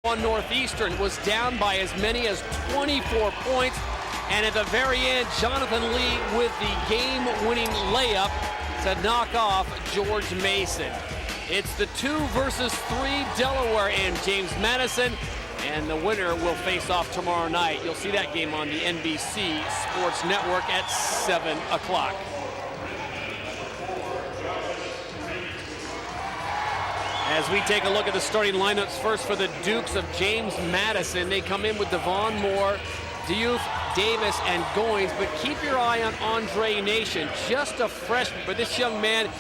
On Northeastern was down by as many as 24 points, and at the very end, Jonathan Lee with the game-winning layup to knock off George Mason. It's the 2 versus 3 Delaware and James Madison, and the winner will face off tomorrow night. You'll see that game on the NBC Sports Network at 7 o'clock. As we take a look at the starting lineups, first for the Dukes of James Madison, they come in with Devon Moore, Diouf, Davis, and Goins, but keep your eye on Andre Nation, just a freshman, but this young man,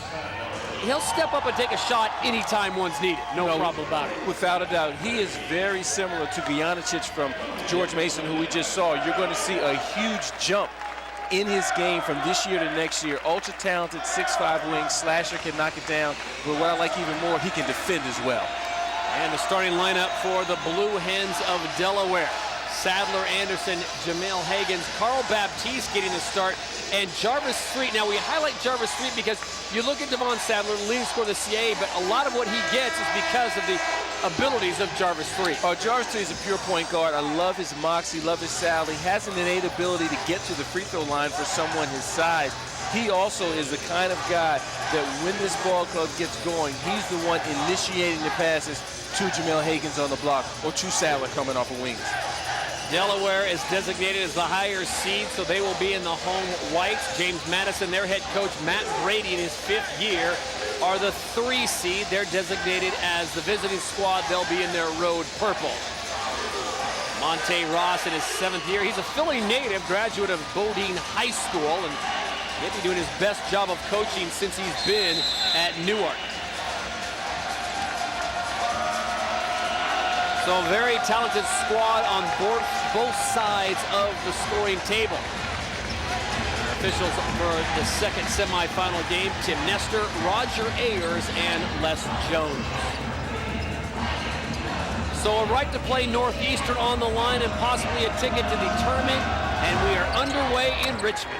he'll step up and take a shot anytime one's needed. No problem about it. Without a doubt. He is very similar to Gianicic from George Mason, who we just saw. You're going to see a huge jump in his game from this year to next year. Ultra talented 6'5" wing, slasher, can knock it down, but what I like even more, he can defend as well. And the starting lineup for the Blue Hens of Delaware: Sadler, Anderson, Jamel Higgins, Carl Baptiste getting the start, and Jarvis Street. Now we highlight Jarvis Street because you look at Devon Sadler, leading scorer of the CAA, but a lot of what he gets is because of the abilities of Jarvis Street. Oh, Jarvis Street is a pure point guard. I love his moxie, love his style. He has an innate ability to get to the free throw line for someone his size. He also is the kind of guy that when this ball club gets going, he's the one initiating the passes to Jamel Higgins on the block or to Sadler coming off of wings. Delaware is designated as the higher seed, so they will be in the home whites. James Madison, their head coach, Matt Brady, in his 5th year, are the 3 seed. They're designated as the visiting squad. They'll be in their road purple. Monte Ross in his 7th year. He's a Philly native, graduate of Bodine High School, and he'll be doing his best job of coaching since he's been at Newark. So a very talented squad on both sides of the scoring table. Officials for the second semifinal game: Tim Nestor, Roger Ayers, and Les Jones. So a right to play Northeastern on the line and possibly a ticket to the tournament, and we are underway in Richmond.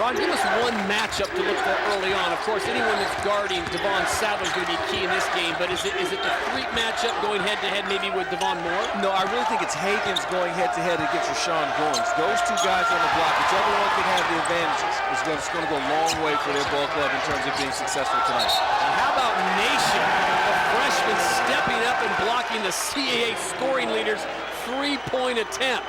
Ron, give us one matchup to look for early on. Of course, anyone that's guarding Devon Sadler is going to be key in this game, but is it the Freak matchup going head-to-head maybe with Devon Moore? No, I really think it's Higgins going head-to-head against Rashawn Goins. Those 2 guys on the block, whichever one can have the advantages, it's going to go a long way for their ball club in terms of being successful tonight. And how about Nation, a freshman stepping up and blocking the CAA scoring leader's 3-point attempt?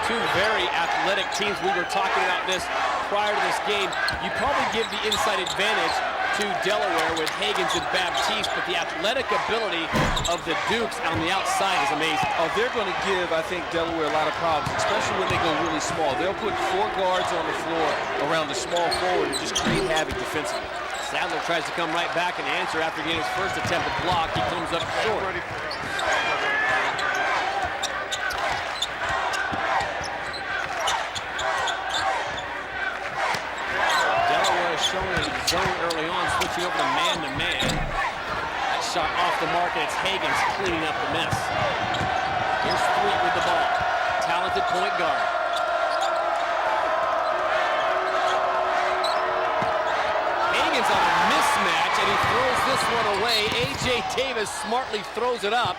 Two very athletic teams. We were talking about this prior to this game. You probably give the inside advantage to Delaware with Higgins and Baptiste, but the athletic ability of the Dukes on the outside is amazing. Oh, they're going to give, I think, Delaware a lot of problems, especially when they go really small. They'll put 4 guards on the floor around the small forward and just create havoc defensively. Sadler tries to come right back and answer after getting his first attempt at block. He comes up short. Showing zone early on, switching over to man-to-man. That shot off the mark, and it's Higgins cleaning up the mess. Here's Street with the ball. Talented point guard. Higgins on a mismatch, and he throws this one away. A.J. Davis smartly throws it up,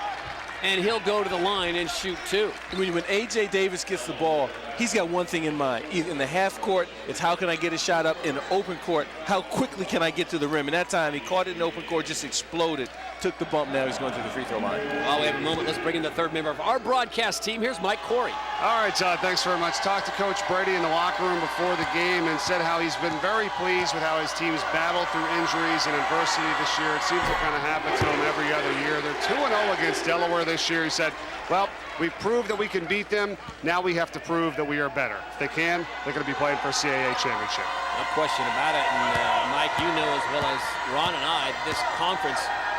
and he'll go to the line and shoot 2. When A.J. Davis gets the ball, he's got one thing in mind. In the half court, it's how can I get a shot up. In the open court, how quickly can I get to the rim? And that time, he caught it in open court, just exploded, took the bump. Now he's going to the free throw line. While we have a moment, let's bring in the 3rd member of our broadcast team. Here's Mike Corey. All right, Todd, thanks very much. Talked to Coach Brady in the locker room before the game and said how he's been very pleased with how his team's battled through injuries and adversity this year. It seems to kind of happen to them every other year. They're 2-0 against Delaware this year. He said, well, we've proved that we can beat them. Now we have to prove that we are better. If they can, they're going to be playing for a CAA championship. No question about it. And Mike, you know as well as Ron and I, this conference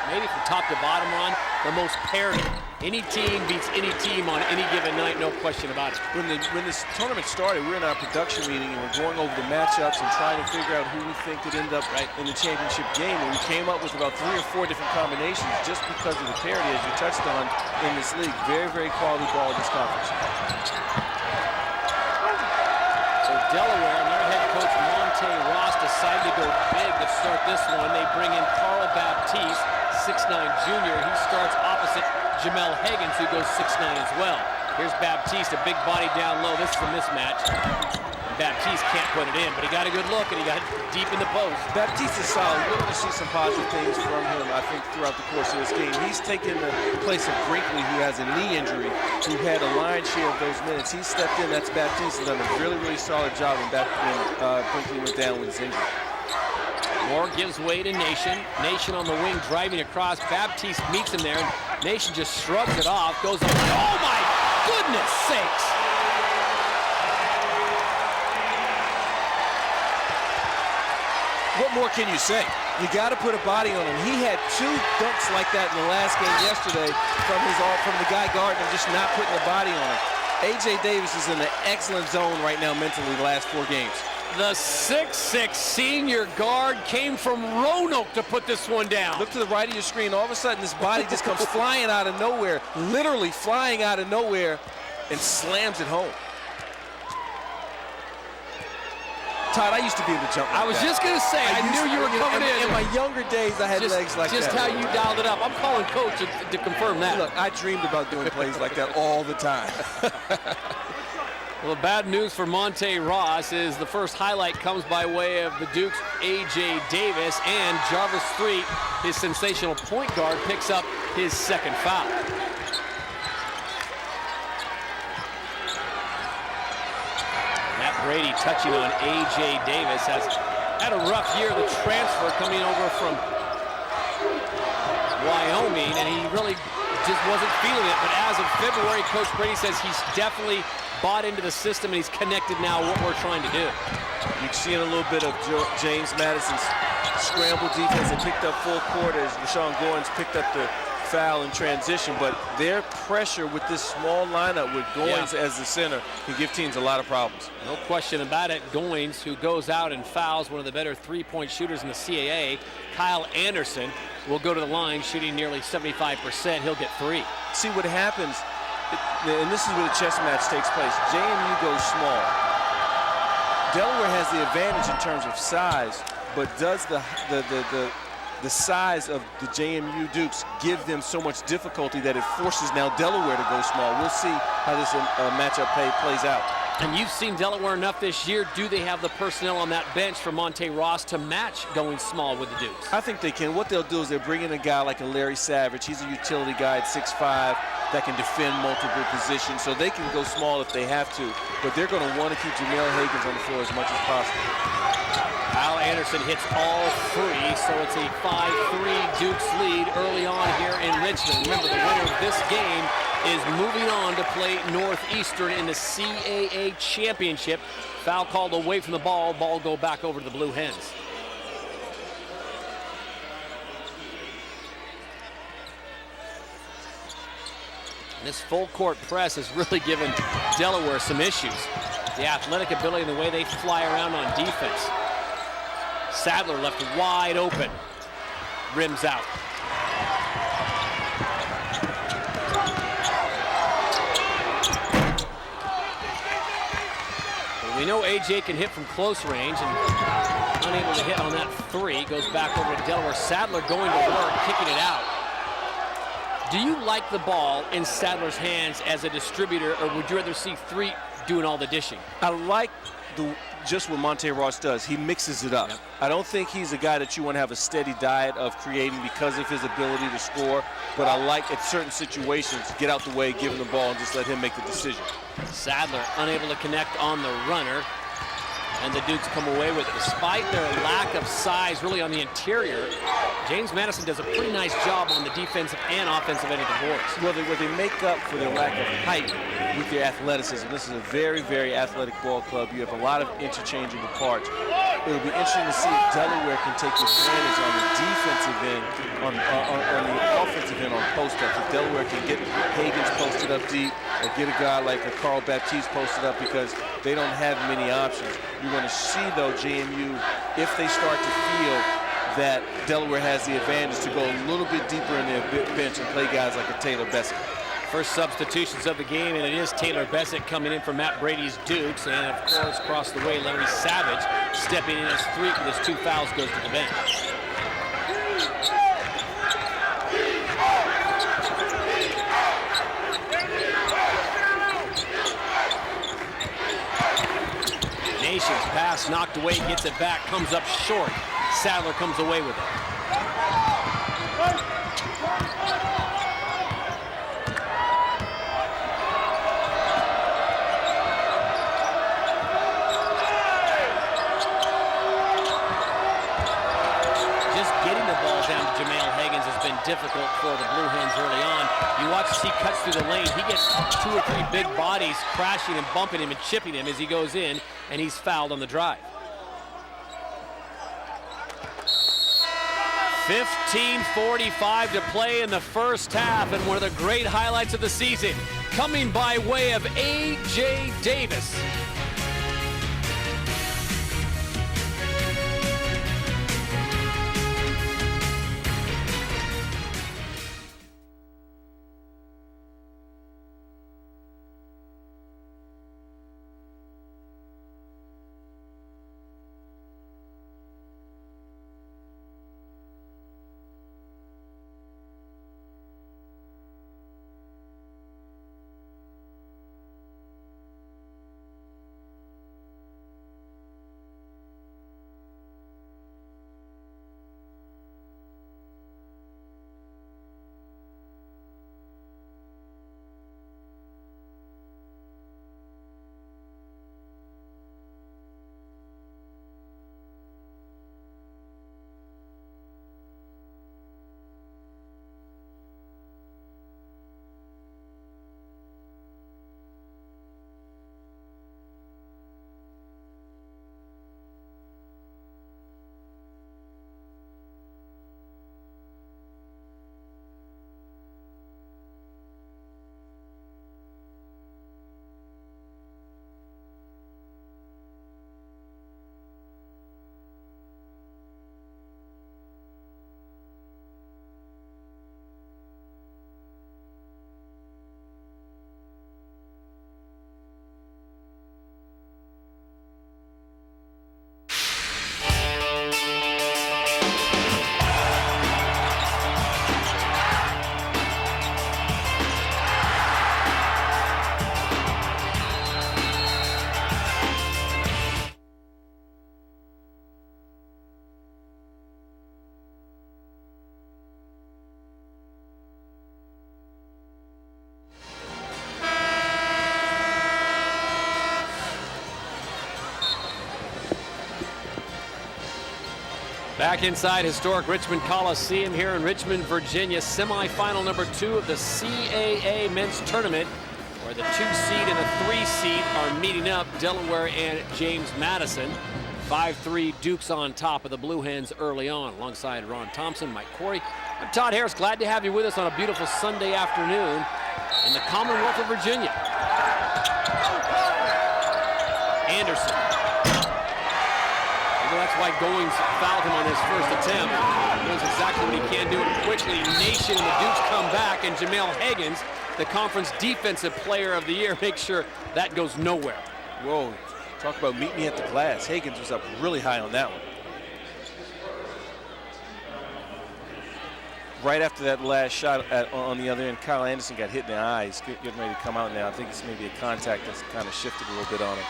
maybe from top to bottom, Ron, the most parity. Any team beats any team on any given night, no question about it. When this tournament started, we were in our production meeting and we're going over the matchups and trying to figure out who we think could end up in the championship game. And we came up with about 3 or 4 different combinations just because of the parity, as you touched on, in this league. Very, very quality ball in this conference. So Delaware and their head coach, Monte Ross, decided to go big to start this one. They bring in Carl Baptiste, 6'9" junior. He starts opposite Jamel Higgins, who goes 6'9" as well. Here's Baptiste, a big body down low. This is a mismatch. And Baptiste can't put it in, but he got a good look, and he got it deep in the post. Baptiste is solid. We're going to see some positive things from him, I think, throughout the course of this game. He's taken the place of Brinkley, who has a knee injury, who had a lion's share of those minutes. He stepped in. That's Baptiste, and done a really, really solid job when Brinkley went down with his injury. Moore gives way to Nation. Nation on the wing, driving across. Baptiste meets him there, and Nation just shrugs it off, goes on. Oh, my goodness sakes! What more can you say? You got to put a body on him. He had 2 dunks like that in the last game yesterday from the guy guarding him, just not putting a body on him. A.J. Davis is in an excellent zone right now mentally the last 4 games. The 6'6" senior guard came from Roanoke to put this one down. Look to the right of your screen. All of a sudden, this body just comes flying out of nowhere, literally flying out of nowhere, and slams it home. Todd, I used to be able to jump like I was just going to say, I knew you were coming in. In my younger days, I had legs like that. Just how you dialed it up. I'm calling coach to confirm that. Look, I dreamed about doing plays like that all the time. Well, the bad news for Monte Ross is the first highlight comes by way of the Duke's A.J. Davis, and Jarvis Street, his sensational point guard, picks up his 2nd foul. Matt Brady touching on A.J. Davis has had a rough year. The transfer coming over from Wyoming, and he really just wasn't feeling it. But as of February, Coach Brady says he's definitely bought into the system, and he's connected now what we're trying to do. You've seen a little bit of James Madison's scramble defense and picked up full court as Rashawn Goins picked up the foul in transition, but their pressure with this small lineup with Goins as the center can give teams a lot of problems. No question about it. Goins, who goes out and fouls one of the better 3-point shooters in the CAA, Kyle Anderson, will go to the line shooting nearly 75%. He'll get 3. See what happens, and this is where the chess match takes place. JMU goes small. Delaware has the advantage in terms of size, but does the size of the JMU Dukes give them so much difficulty that it forces now Delaware to go small? We'll see how this matchup plays out. And you've seen Delaware enough this year. Do they have the personnel on that bench for Monte Ross to match going small with the Dukes? I think they can. What they'll do is they'll bring in a guy like a Larry Savage. He's a utility guy at 6'5", that can defend multiple positions, so they can go small if they have to. But they're going to want to keep Jamel Higgins on the floor as much as possible. Kyle Anderson hits all 3, so it's a 5-3 Dukes lead early on here in Richmond. Remember, the winner of this game is moving on to play Northeastern in the CAA championship. Foul called away from the ball. Ball go back over to the Blue Hens. This full court press has really given Delaware some issues. The athletic ability and the way they fly around on defense. Sadler left wide open. Rims out. Well, we know AJ can hit from close range, and unable to hit on that 3. Goes back over to Delaware. Sadler going to work, kicking it out. Do you like the ball in Sadler's hands as a distributor, or would you rather see 3 doing all the dishing? I like just what Monte Ross does. He mixes it up. Yep. I don't think he's a guy that you want to have a steady diet of creating because of his ability to score, but I like at certain situations, get out the way, give him the ball, and just let him make the decision. Sadler unable to connect on the runner, and the Dukes come away with it. Despite their lack of size really on the interior, James Madison does a pretty nice job on the defensive and offensive end of the boards. Well, they make up for their lack of height with their athleticism. This is a very, very athletic ball club. You have a lot of interchangeable parts. it'll be interesting to see if Delaware can take advantage on the defensive end, on the offensive end on post-ups. If Delaware can get Higgins posted up deep or get a guy like a Carl Baptiste posted up, because they don't have many options. You're going to see, though, JMU, if they start to feel that Delaware has the advantage, to go a little bit deeper in their bench and play guys like a Taylor Bessett. First substitutions of the game, and it is Taylor Bessett coming in for Matt Brady's Dukes. And, of course, across the way, Larry Savage stepping in as three with his 2 fouls, goes to the bench. Nation's pass knocked away, gets it back, comes up short. Sadler comes away with it. Difficult for the Blue Hens early on. You watch as he cuts through the lane. He gets 2 or 3 big bodies crashing and bumping him and chipping him as he goes in, and he's fouled on the drive. 15:45 to play in the first half, and one of the great highlights of the season coming by way of A.J. Davis. Back inside historic Richmond Coliseum here in Richmond, Virginia. Semifinal number 2 of the CAA men's tournament, where the 2 seed and the 3 seed are meeting up, Delaware and James Madison. 5-3 Dukes on top of the Blue Hens early on, alongside Ron Thompson, Mike Corey. I'm Todd Harris, glad to have you with us on a beautiful Sunday afternoon in the Commonwealth of Virginia. Anderson. That's why Goings fouled him on his first attempt. He knows exactly what he can do quickly. Nation and the Dukes come back, and Jamel Higgins, the conference defensive player of the year, makes sure that goes nowhere. Whoa, talk about meet me at the glass. Higgins was up really high on that one. Right after that last shot on the other end, Kyle Anderson got hit in the eye. He's getting ready to come out now. I think it's maybe a contact that's kind of shifted a little bit on him.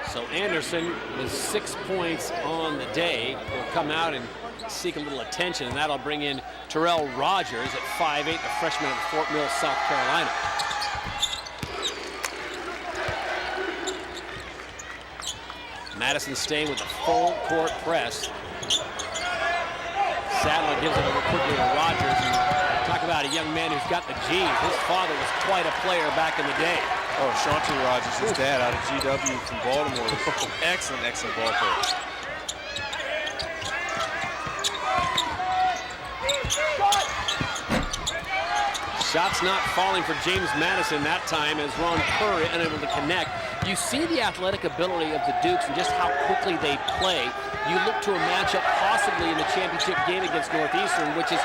So Anderson, with 6 points on the day, will come out and seek a little attention, and that'll bring in Terrell Rogers at 5'8", the freshman of Fort Mill, South Carolina. Madison staying with a full court press. Sadler gives it over quickly to Rogers, and talk about a young man who's got the G's. His father was quite a player back in the day. Oh, Shawnte Rogers, his dad out of GW from Baltimore. Excellent, excellent ball player. Shots not falling for James Madison that time as Ron Curry unable to connect. You see the athletic ability of the Dukes and just how quickly they play. You look to a matchup possibly in the championship game against Northeastern, which is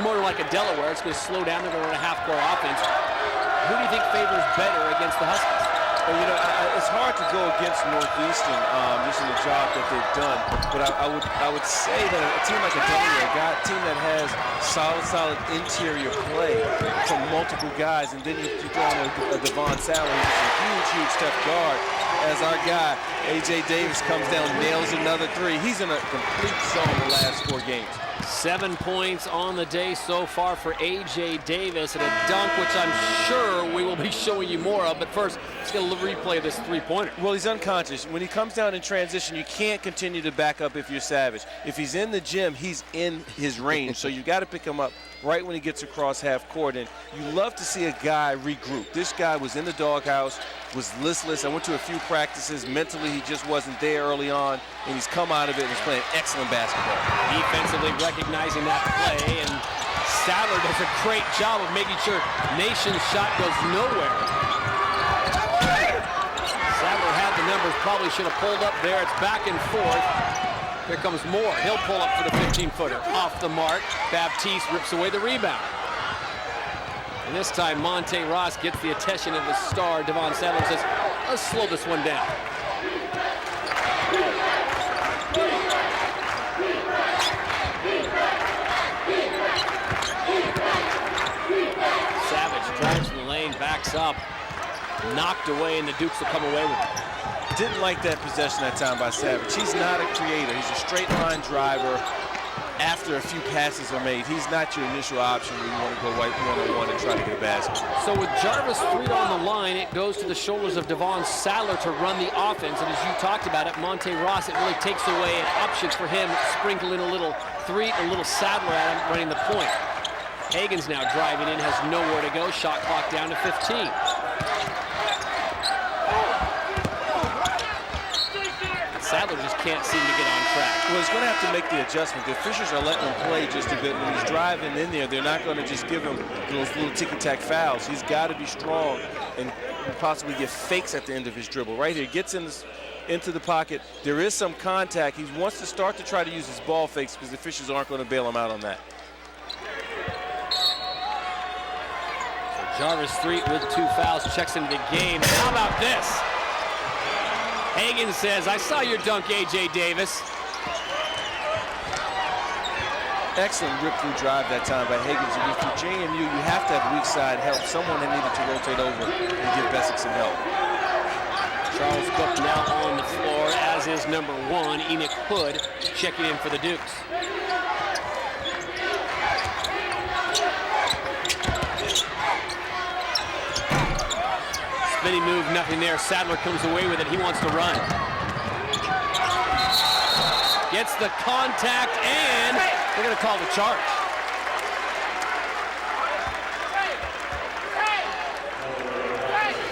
more like a Delaware. It's going to slow down. They're going to run a half-court offense. Who do you think favors better against the Huskies? Well, you know, it's hard to go against Northeastern just in the job that they've done. But I would say that a team like a Delaware, a team that has solid interior play from multiple guys, and then you throw in a Devon Sally, who's a huge tough guard. As our guy, A.J. Davis, comes down, nails another three. He's in a complete zone the last 4 games. 7 points on the day so far for A.J. Davis and a dunk, which I'm sure we will be showing you more of. But first, let's get a little replay of this three-pointer. Well, he's unconscious. When he comes down in transition, you can't continue to back up if you're Savage. If he's in the gym, he's in his range. So you got to pick him up right when he gets across half court. And you love to see a guy regroup. This guy was in the doghouse, was listless. I went to a few practices. Mentally, he just wasn't there early on. And he's come out of it and he's playing excellent basketball. Defensively recognizing that play, and Sadler does a great job of making sure Nation's shot goes nowhere. Sadler had the numbers, probably should have pulled up there. It's back and forth. Here comes Moore. He'll pull up for the 15-footer. Off the mark. Baptiste rips away the rebound. And this time, Monte Ross gets the attention of the star. Devon Sadler says, let's slow this one down. Savage drives from the lane, backs up. Knocked away, and the Dukes will come away with it. Didn't like that possession that time by Savage. He's not a creator. He's a straight line driver. After a few passes are made, he's not your initial option when you want to go right one-on-one and try to get a basket. So with Jarvis Freed on the line, it goes to the shoulders of Devon Sadler to run the offense. And as you talked about it, Monte Ross, it really takes away an option for him, sprinkle in a little three, a little Sadler at him, running the point. Hagan's now driving in, has nowhere to go. Shot clock down to 15. Sadler just can't seem to get on track. Well, he's going to have to make the adjustment. The officials are letting him play just a bit. When he's driving in there, they're not going to just give him those little ticky-tack fouls. He's got to be strong and possibly get fakes at the end of his dribble. Right here, gets into the pocket. There is some contact. He wants to start to try to use his ball fakes because the officials aren't going to bail him out on that. So Jarvis Street with 2 fouls checks into the game. And how about this? Hagan says, I saw your dunk, A.J. Davis. Excellent rip-through drive that time by Higgins. And for JMU, you have to have weak side help. Someone that needed to rotate over and give Bessick some help. Charles Cook now on the floor, as is number 1, Enoch Hood, checking in for the Dukes. Spinning move, nothing there. Sadler comes away with it. He wants to run. Gets the contact, and they're going to call the charge.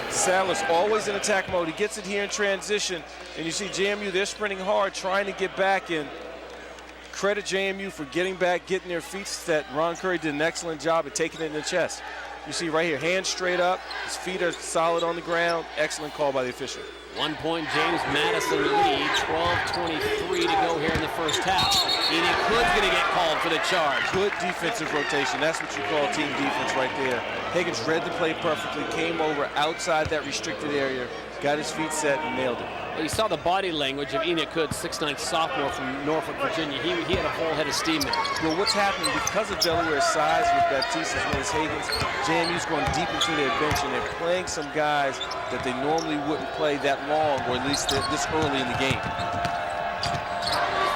Sadler's always in attack mode. He gets it here in transition, and you see JMU, they're sprinting hard, trying to get back in. Credit JMU for getting back, getting their feet set. Ron Curry did an excellent job at taking it in the chest. You see right here, hands straight up, his feet are solid on the ground. Excellent call by the official. 1 point James Madison lead, 12:23 to go here in the first half. Enoch Hood's going to get called for the charge. Good defensive rotation. That's what you call team defense right there. Higgins read the play perfectly, came over outside that restricted area, got his feet set and nailed it. Well, you saw the body language of Enoch Hood, 6'9" sophomore from Norfolk, Virginia. He had a full head of steam there. Well, what's happening because of Delaware's size with Baptiste as well as Higgins, JMU's going deep into their bench, and they're playing some guys that they normally wouldn't play that long, or at least this early in the game.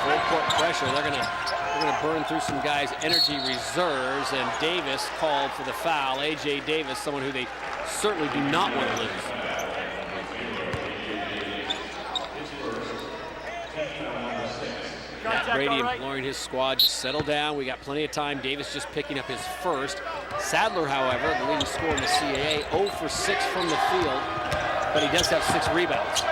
Full court pressure. They're gonna burn through some guys' energy reserves, and Davis called for the foul. A.J. Davis, someone who they certainly do not want to lose. Brady imploring his squad to settle down. We got plenty of time. Davis just picking up his first. Sadler, however, the leading scorer in the CAA, 0 for 6 from the field, but he does have 6 rebounds.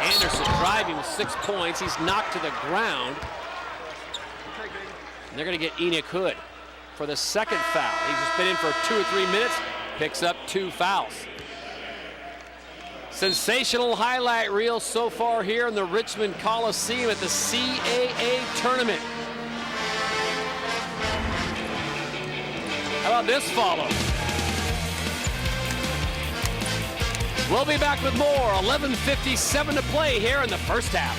Anderson driving with 6 points. He's knocked to the ground. And they're going to get Enoch Hood for the second foul. He's just been in for 2 or 3 minutes, picks up 2 fouls. Sensational highlight reel so far here in the Richmond Coliseum at the CAA tournament. How about this follow? We'll be back with more. 11:57 to play here in the first half.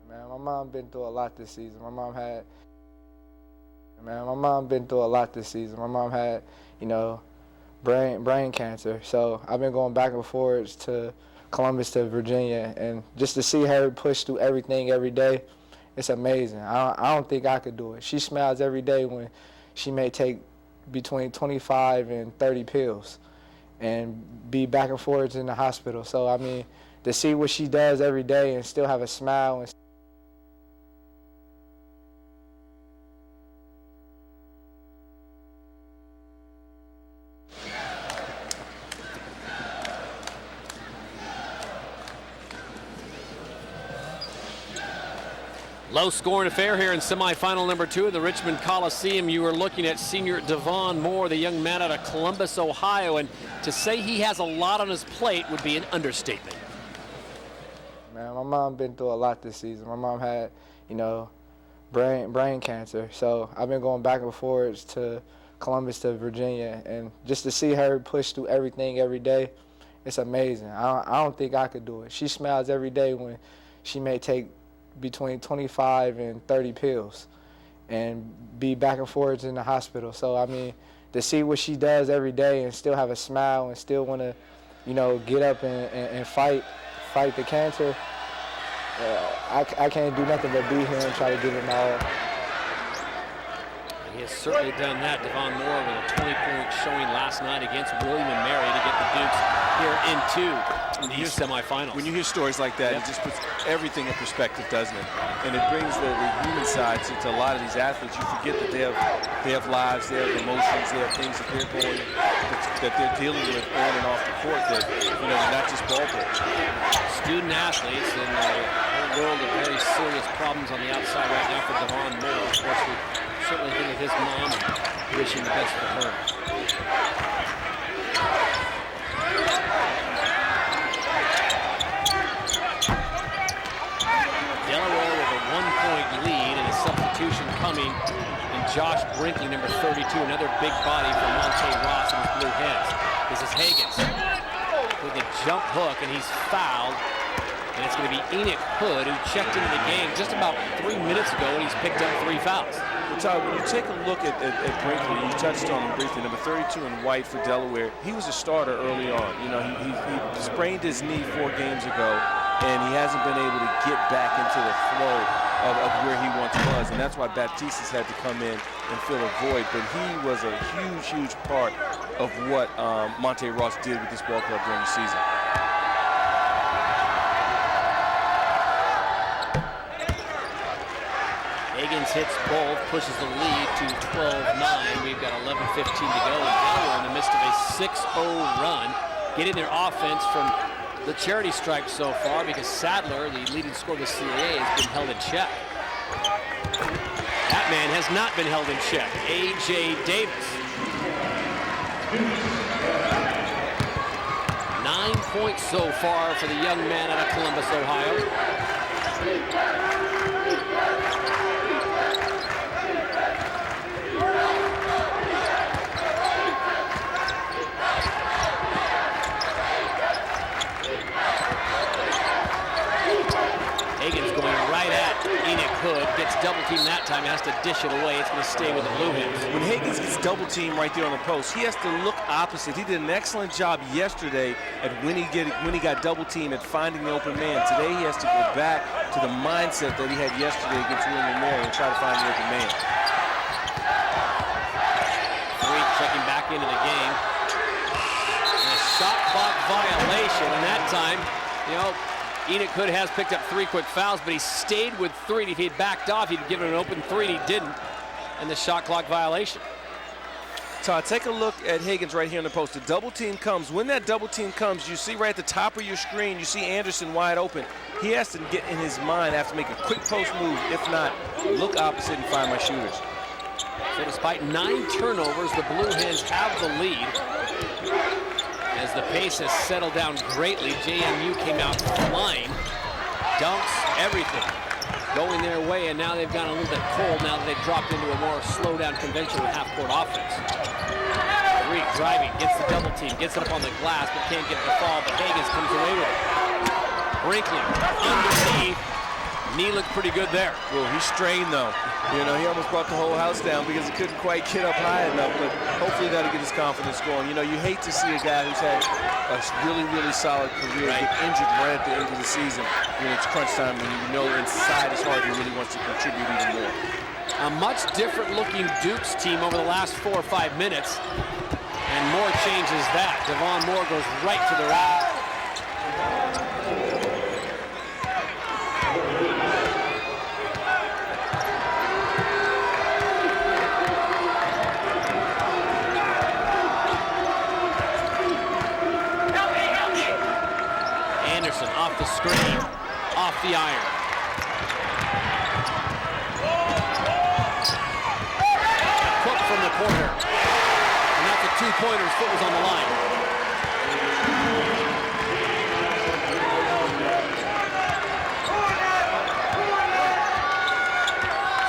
Man, my mom been through a lot this season. My mom been through a lot this season. My mom had, brain cancer. So I've been going back and forth to Columbus to Virginia, and just to see her push through everything every day, it's amazing. I don't think I could do it. She smiles every day when she may take between 25 and 30 pills and be back and forth in the hospital. So, I mean, to see what she does every day and still have a smile and Low-scoring affair here in semifinal number 2 of the Richmond Coliseum. You were looking at senior Devon Moore, the young man out of Columbus, Ohio, and to say he has a lot on his plate would be an understatement. Man, my mom been through a lot this season. My mom had, brain cancer. So I've been going back and forth to Columbus to Virginia, and just to see her push through everything every day, it's amazing. I don't think I could do it. She smiles every day when she may take between 25 and 30 pills and be back and forth in the hospital. So, I mean, to see what she does every day and still have a smile and still want to, get up and fight the cancer, I can't do nothing but be here and try to give it my all. He has certainly done that. Devon Moore with a 20-point showing last night against William and Mary to get the Dukes here into the semifinals. When you hear stories like that, Yep. It just puts everything in perspective, doesn't it? And it brings the human side to a lot of these athletes. You forget that they have lives, they have emotions, they have things that they're going, that they're dealing with on and off the court. That they're not just ball players. Student athletes in a whole world of very serious problems on the outside right now for Devon Moore. Of course, we certainly think of his mom and wishing the best for her. Delaware with a 1-point lead and a substitution coming. And Josh Brinkley, number 32, another big body from Monte Ross and his Blue Hens. This is Higgins with a jump hook, and he's fouled. And it's going to be Enoch Hood, who checked into the game just about 3 minutes ago, and he's picked up 3 fouls. Well, Todd, when you take a look at Brinkley, you touched on him briefly, number 32 in white for Delaware. He was a starter early on. He sprained his knee 4 games ago, and he hasn't been able to get back into the flow of where he once was, and that's why Baptistas had to come in and fill a void. But he was a huge, huge part of what Monte Ross did with this ball club during the season. hits both, pushes the lead to 12-9. We've got 11:15 to go, and Delaware in the midst of a 6-0 run, getting their offense from the charity stripe so far, because Sadler, the leading scorer of the CAA, has been held in check. That man has not been held in check. A.J. Davis. 9 points so far for the young man out of Columbus, Ohio. Hagan's going right at Enoch Hood. Gets double teamed that time. He has to dish it away. It's going to stay with the Blue Hens. When Higgins gets double teamed right there on the post, he has to look opposite. He did an excellent job yesterday at when he got double teamed at finding the open man. Today he has to go back to the mindset that he had yesterday against William & Mary and try to find the open man. Reed checking back into the game. And a shot clock violation, and that time, you know, Enoch Hood has picked up 3 quick fouls, but he stayed with 3. And if he had backed off, he'd given an open 3, and he didn't. And the shot clock violation. Todd, take a look at Higgins right here on the post. The double team comes. When that double team comes, you see right at the top of your screen, you see Anderson wide open. He has to get in his mind, have to make a quick post move. If not, look opposite and find my shooters. So despite 9 turnovers, the Blue Hens have the lead. As the pace has settled down greatly, JMU came out flying. Dunks, everything going their way, and now they've gone a little bit cold now that they've dropped into a more slow-down conventional half-court offense. Reed driving, gets the double team, gets it up on the glass, but can't get the fall, but Higgins comes away with it. Brinkley underneath. Knee looked pretty good there. Well, he strained, though. You know, he almost brought the whole house down because he couldn't quite get up high enough, but hopefully that'll get his confidence going. You know, you hate to see a guy who's had a really, really solid career get injured right at the end of the season when it's crunch time, when you know inside his heart he really wants to contribute even more. A much different looking Dukes team over the last 4 or 5 minutes, and Moore changes that. Devon Moore goes right to the rack. Off the screen, off the iron. Cook from the corner. And that's a 2-pointer. His foot was on the line.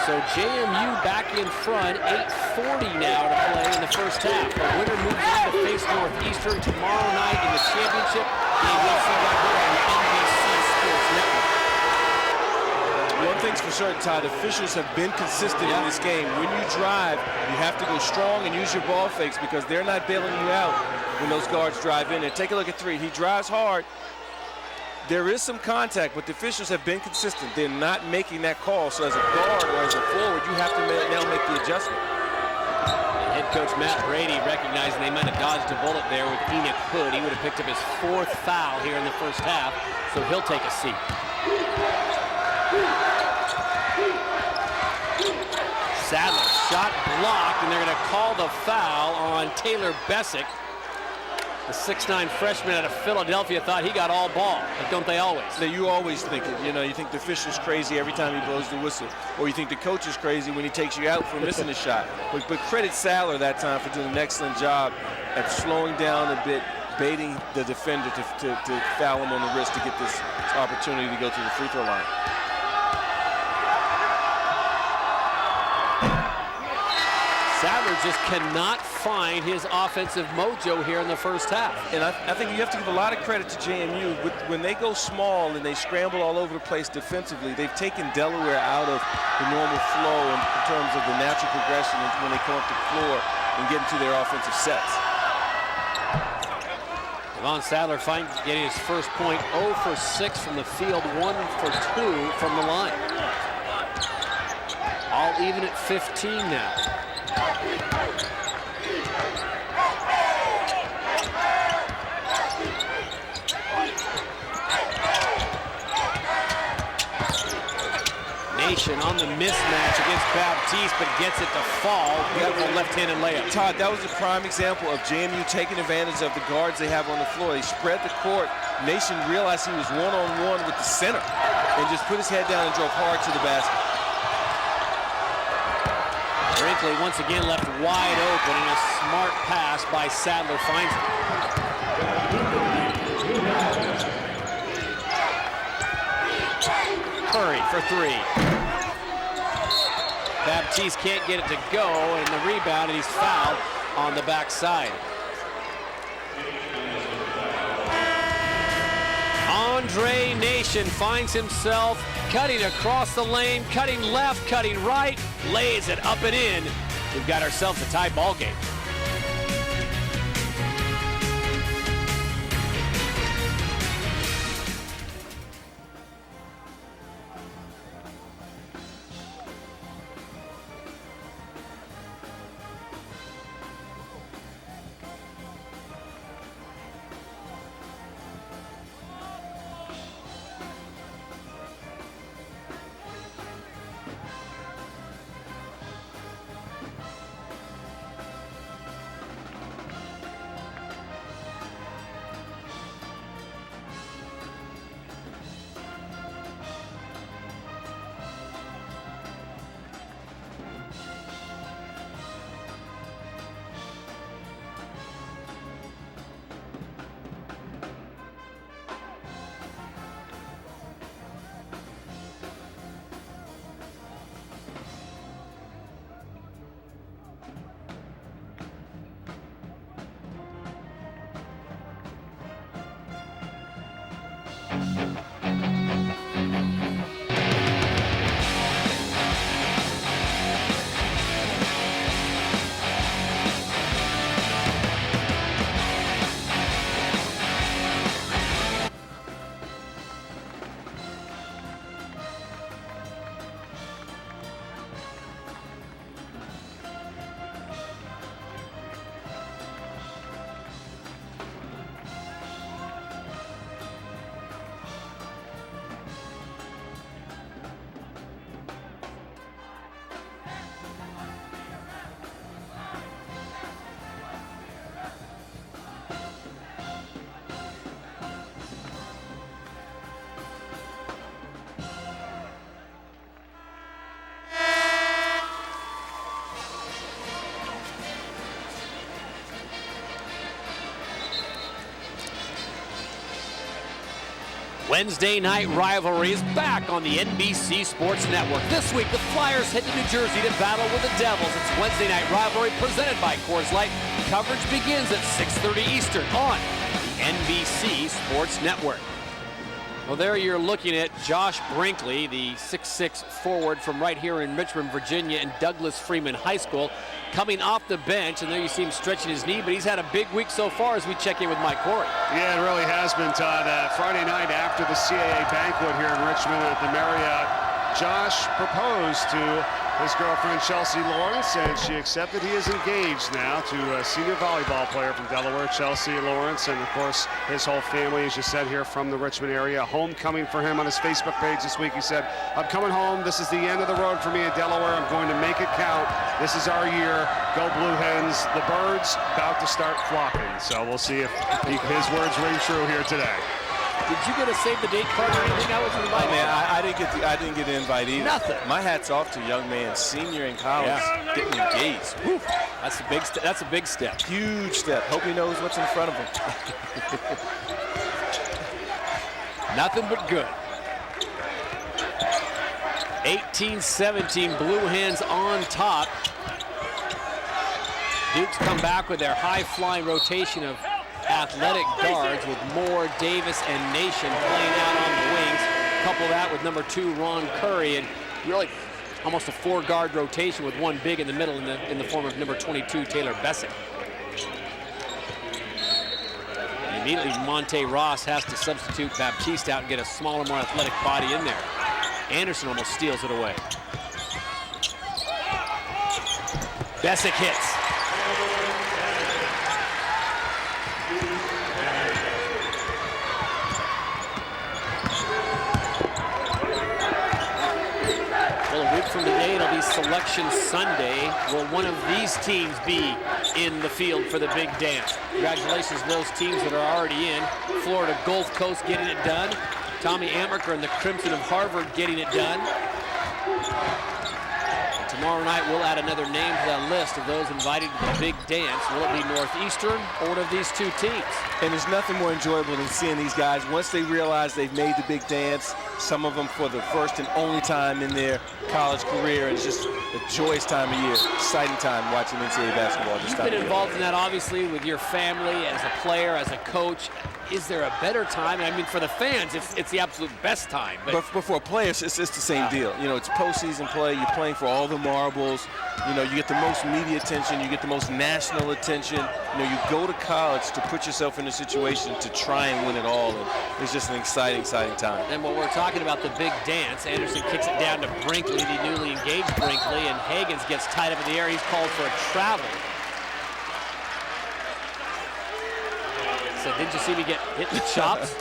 So JMU back in front, 8:40 now to play in the first half. The winner moves on to face Northeastern tomorrow night in the championship game. We'll see that on the NBC Sports Network. One thing's for certain, Todd, officials have been consistent in this game. When you drive, you have to go strong and use your ball fakes because they're not bailing you out when those guards drive in. And take a look at 3. He drives hard. There is some contact, but the officials have been consistent. They're not making that call. So as a guard or as a forward, you have to now make the adjustment. And head coach Matt Brady recognizing they might have dodged a bullet there with Enoch Hood. He would have picked up his 4th foul here in the first half, so he'll take a seat. Sadler, shot blocked, and they're going to call the foul on Taylor Bessick. The 6'9" freshman out of Philadelphia thought he got all ball, but don't they always? Now, you always think it. You know, you think the official's crazy every time he blows the whistle, or you think the coach is crazy when he takes you out for missing a shot. But credit Sadler that time for doing an excellent job at slowing down a bit, baiting the defender to foul him on the wrist to get this opportunity to go to the free throw line. Sadler just cannot find his offensive mojo here in the first half. And I think you have to give a lot of credit to JMU. When they go small and they scramble all over the place defensively, they've taken Delaware out of the normal flow in terms of the natural progression when they come up the floor and get into their offensive sets. Devon Sadler getting his first point, 0 for 6 from the field, 1 for 2 from the line. All even at 15 now. Nation Nation on the mismatch against Baptiste, but gets it to fall. Beautiful left-handed layup. Todd, that was a prime example of JMU taking advantage of the guards they have on the floor. They spread the court. Nation realized he was one-on-one with the center and just put his head down and drove hard to the basket. Brinkley once again left wide open, and a smart pass by Sadler finds him. Curry for three. Baptiste can't get it to go, and the rebound, and he's fouled on the backside. Andre Nation finds himself cutting across the lane, cutting left, cutting right, lays it up and in. We've got ourselves a tie ball game. Wednesday night rivalry is back on the NBC Sports Network. This week, the Flyers head to New Jersey to battle with the Devils. It's Wednesday night rivalry presented by Coors Light. Coverage begins at 6:30 Eastern on the NBC Sports Network. Well, there you're looking at Josh Brinkley, the 6'6" forward from right here in Richmond, Virginia, and Douglas Freeman High School, coming off the bench. And there you see him stretching his knee, but he's had a big week so far as we check in with Mike Corey. Yeah, it really has been, Todd. Friday night after the CAA banquet here in Richmond at the Marriott, Josh proposed to his girlfriend Chelsea Lawrence, and she accepted. He is engaged now to a senior volleyball player from Delaware, Chelsea Lawrence, and of course his whole family, as you said, here from the Richmond area. Homecoming for him on his Facebook page this week. He said, "I'm coming home. This is the end of the road for me in Delaware. I'm going to make it count. This is our year. Go Blue Hens." The birds about to start flocking, so we'll see if his words ring true here today. Did you get a save the date card or anything? I wasn't invited. Oh, man, I didn't get an invite either. Nothing. My hat's off to a young man, senior in college, getting engaged. Whew. That's a big step. That's a big step. Huge step. Hope he knows what's in front of him. Nothing but good. 18-17, Blue Hens on top. Dukes come back with their high-flying rotation of athletic guards with Moore, Davis, and Nation playing out on the wings. Couple that with number 2, Ron Curry, and really almost a 4-guard rotation with one big in the middle in the form of number 22, Taylor Bessick. And immediately, Monte Ross has to substitute Baptiste out and get a smaller, more athletic body in there. Anderson almost steals it away. Bessick hits. from today, it'll be Selection Sunday. Will one of these teams be in the field for the big dance? Congratulations to those teams that are already in. Florida Gulf Coast getting it done. Tommy Amaker and the Crimson of Harvard getting it done. Tomorrow night, we'll add another name to that list of those invited to the big dance. Will it be Northeastern or one of these two teams? And there's nothing more enjoyable than seeing these guys, once they realize they've made the big dance, some of them for the first and only time in their college career. It's just a joyous time of year, exciting time watching NCAA basketball. You've been involved in that, obviously, with your family, as a player, as a coach. Is there a better time? I mean, for the fans, it's the absolute best time. But for players, it's the same deal. You know, it's postseason play. You're playing for all the marbles. You know, you get the most media attention. You get the most national attention. You know, you go to college to put yourself in a situation to try and win it all. And it's just an exciting, exciting time. And when we're talking about the big dance, Anderson kicks it down to Brinkley, the newly engaged Brinkley, and Hagans gets tied up in the air. He's called for a travel. So did you see me get hit in the chops?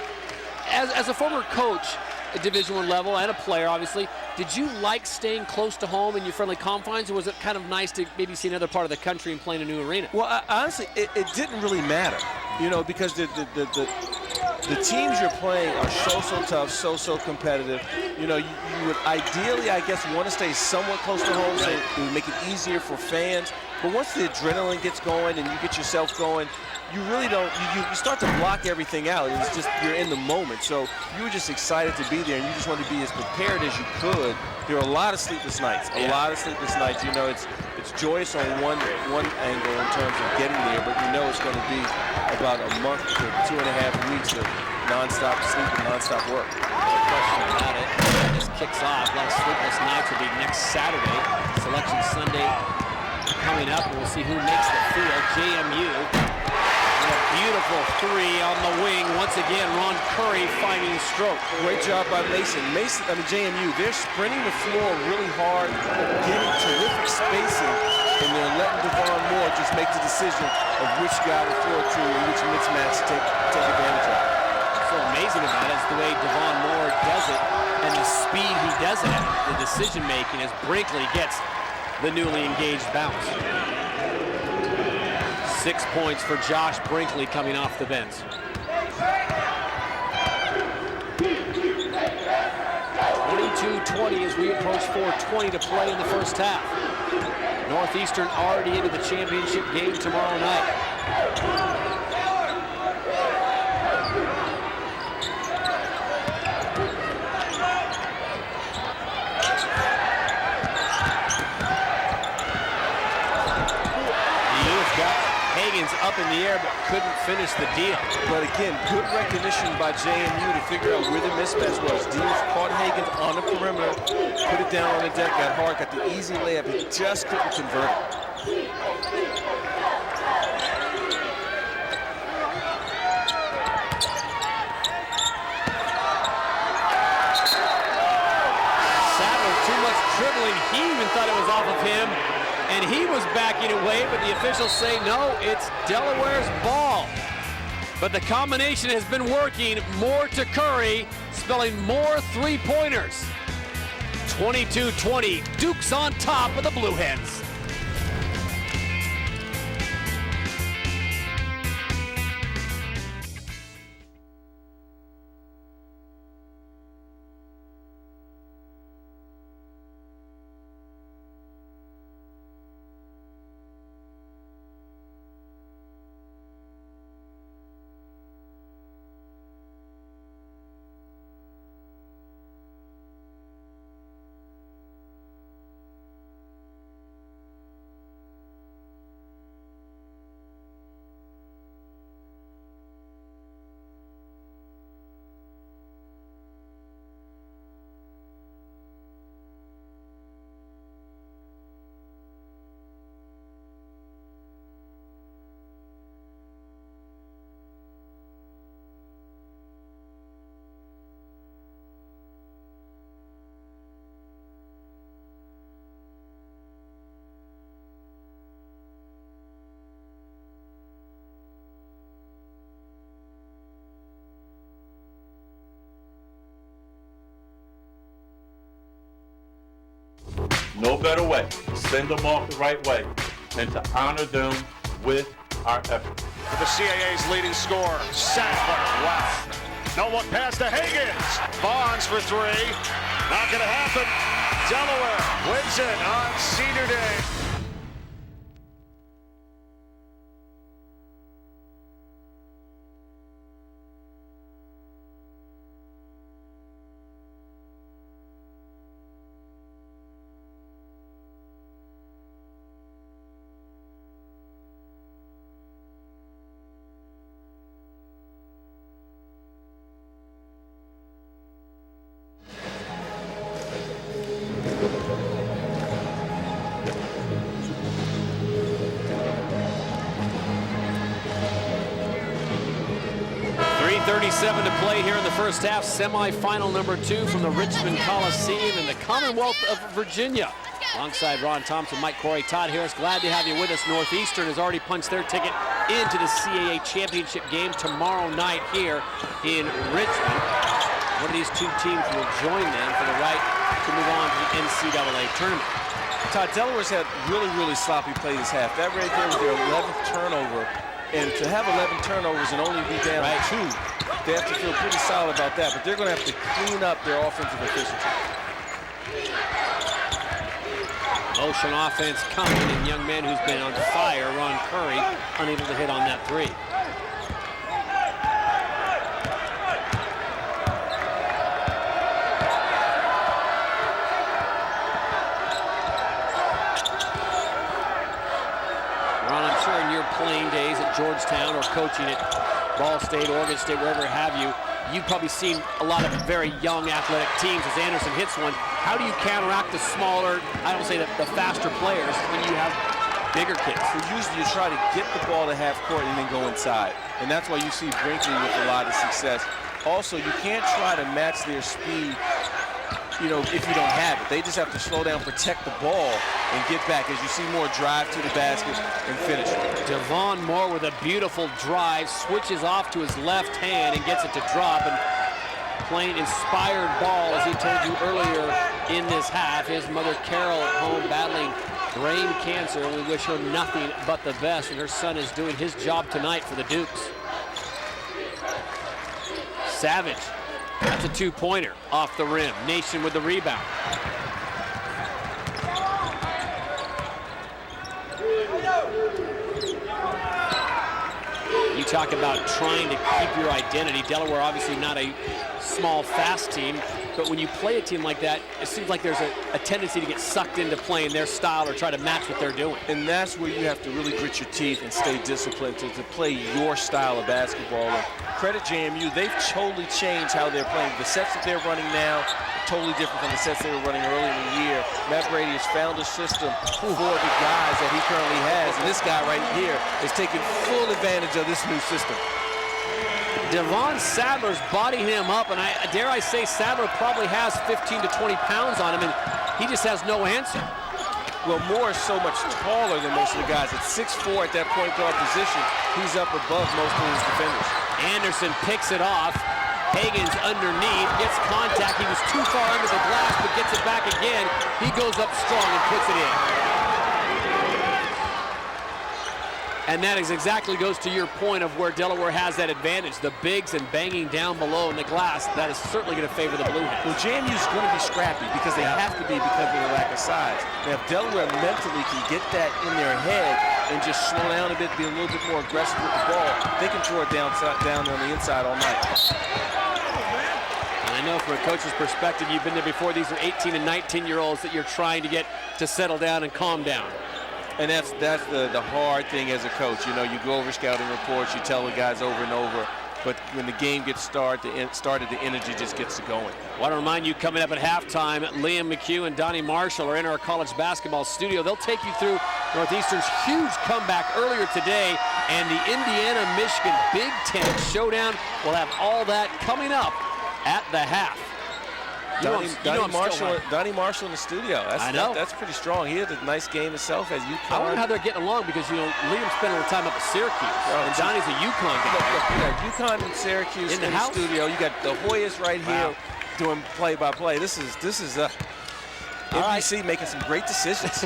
As a former coach at Division I level and a player, obviously, did you like staying close to home in your friendly confines, or was it kind of nice to maybe see another part of the country and play in a new arena? Well, honestly, it didn't really matter, you know, because the teams you're playing are so tough, so competitive. You know, you would ideally, I guess, want to stay somewhat close to home, so it would make it easier for fans. But once the adrenaline gets going and you get yourself going, you really don't, you start to block everything out. It's just, you're in the moment. So you were just excited to be there, and you just wanted to be as prepared as you could. There were a lot of sleepless nights, a lot of sleepless nights. You know, it's joyous on one angle in terms of getting there, but you know it's going to be about a month to 2.5 weeks of nonstop sleep and nonstop work. No question about it. This kicks off. A lot of sleepless nights will be next Saturday. Selection Sunday coming up, and we'll see who makes the field. JMU. A beautiful three on the wing. Once again, Ron Curry finding the stroke. Great job by Mason. JMU, they're sprinting the floor really hard, getting terrific spacing, and they're letting Devon Moore just make the decision of which guy to throw to and which mismatch to take advantage of. So amazing about it is the way Devon Moore does it and the speed he does it at, the decision making as Brinkley gets the newly engaged bounce. 6 points for Josh Brinkley coming off the bench. 22-20 as we approach 4:20 to play in the first half. Northeastern already into the championship game tomorrow night. Up in the air, but couldn't finish the deal. But again, good recognition by JMU to figure out where the mismatch was. Deans caught Hagans on the perimeter, put it down on the deck, got hard, got the easy layup. He just couldn't convert it. Sadler, too much dribbling. He even thought it was off of him. And he was backing away, but the officials say, no, it's Delaware's ball. But the combination has been working. More to Curry, spelling more three-pointers. 22-20, Duke's on top of the Blue Hens. no better way to send them off the right way than to honor them with our effort. For the CAA's leading scorer, Sadler. Wow. No look pass to Higgins. Bonds for three. Not going to happen. Delaware wins it on Senior Day. .37 to play here in the first half. Semifinal number 2 from the Richmond Coliseum in the Commonwealth of Virginia. Alongside Ron Thompson, Mike Corey, Todd Harris, glad to have you with us. Northeastern has already punched their ticket into the CAA championship game tomorrow night here in Richmond. One of these two teams will join them for the right to move on to the NCAA tournament. Todd, Delaware's had really sloppy play this half. That right there was their 11th turnover. And to have 11 turnovers and only be down 2, they have to feel pretty solid about that. But they're going to have to clean up their offensive efficiency. Motion offense coming, and young man who's been on fire, Ron Curry, unable to hit on that three. Playing days at Georgetown or coaching at Ball State, Oregon State, wherever have you, you've probably seen a lot of very young athletic teams as Anderson hits one. How do you counteract the smaller, I don't say the faster players when you have bigger kids? So usually you try to get the ball to half court and then go inside. And that's why you see Brinkley with a lot of success. Also, you can't try to match their speed, you know, if you don't have it. They just have to slow down, protect the ball, and get back as you see more drive to the basket and finish. Devon Moore with a beautiful drive, switches off to his left hand and gets it to drop, and playing inspired ball, as he told you earlier in this half. His mother Carol at home battling brain cancer, and we wish her nothing but the best, and her son is doing his job tonight for the Dukes. Savage, that's a two-pointer off the rim. Nation with the rebound. You talk about trying to keep your identity. Delaware obviously not a small, fast team, but when you play a team like that, it seems like there's a tendency to get sucked into playing their style or try to match what they're doing. And that's where you have to really grit your teeth and stay disciplined to play your style of basketball. And credit JMU, they've totally changed how they're playing. The sets that they're running now are totally different from the sets they were running early in the year. Matt Brady has found a system for the guys that he currently has, and this guy right here is taking full advantage of this new system. Devon Sadler's bodying him up, and dare I say Sadler probably has 15 to 20 pounds on him, and he just has no answer. Well, Moore is so much taller than most of the guys. At 6'4" at that point guard position, he's up above most of his defenders. Anderson picks it off. Higgins underneath, gets contact. He was too far under the glass, but gets it back again. He goes up strong and puts it in. And that is exactly goes to your point of where Delaware has that advantage. The bigs and banging down below in the glass, that is certainly going to favor the Blue Hens. Well, JMU's going to be scrappy because they have to be because of the lack of size. Now, if Delaware mentally can get that in their head and just slow down a bit, be a little bit more aggressive with the ball, they can throw it down on the inside all night. And I know from a coach's perspective, you've been there before. These are 18 and 19-year-olds that you're trying to get to settle down and calm down. And that's the hard thing as a coach. You know, you go over scouting reports, you tell the guys over and over, but when the game gets started, the energy just gets going. I want to remind you, coming up at halftime, Liam McHugh and Donnie Marshall are in our college basketball studio. They'll take you through Northeastern's huge comeback earlier today and the Indiana-Michigan Big Ten showdown. We'll have all that coming up at the half. Donnie Marshall in the studio. I know. That's pretty strong. He had a nice game himself as UConn. I wonder how they're getting along because, you know, Liam spent a little time up at Syracuse, and Donnie's a UConn guy. You got UConn and Syracuse in the studio. You got the Hoyas right here doing play-by-play. This is NBC making some great decisions.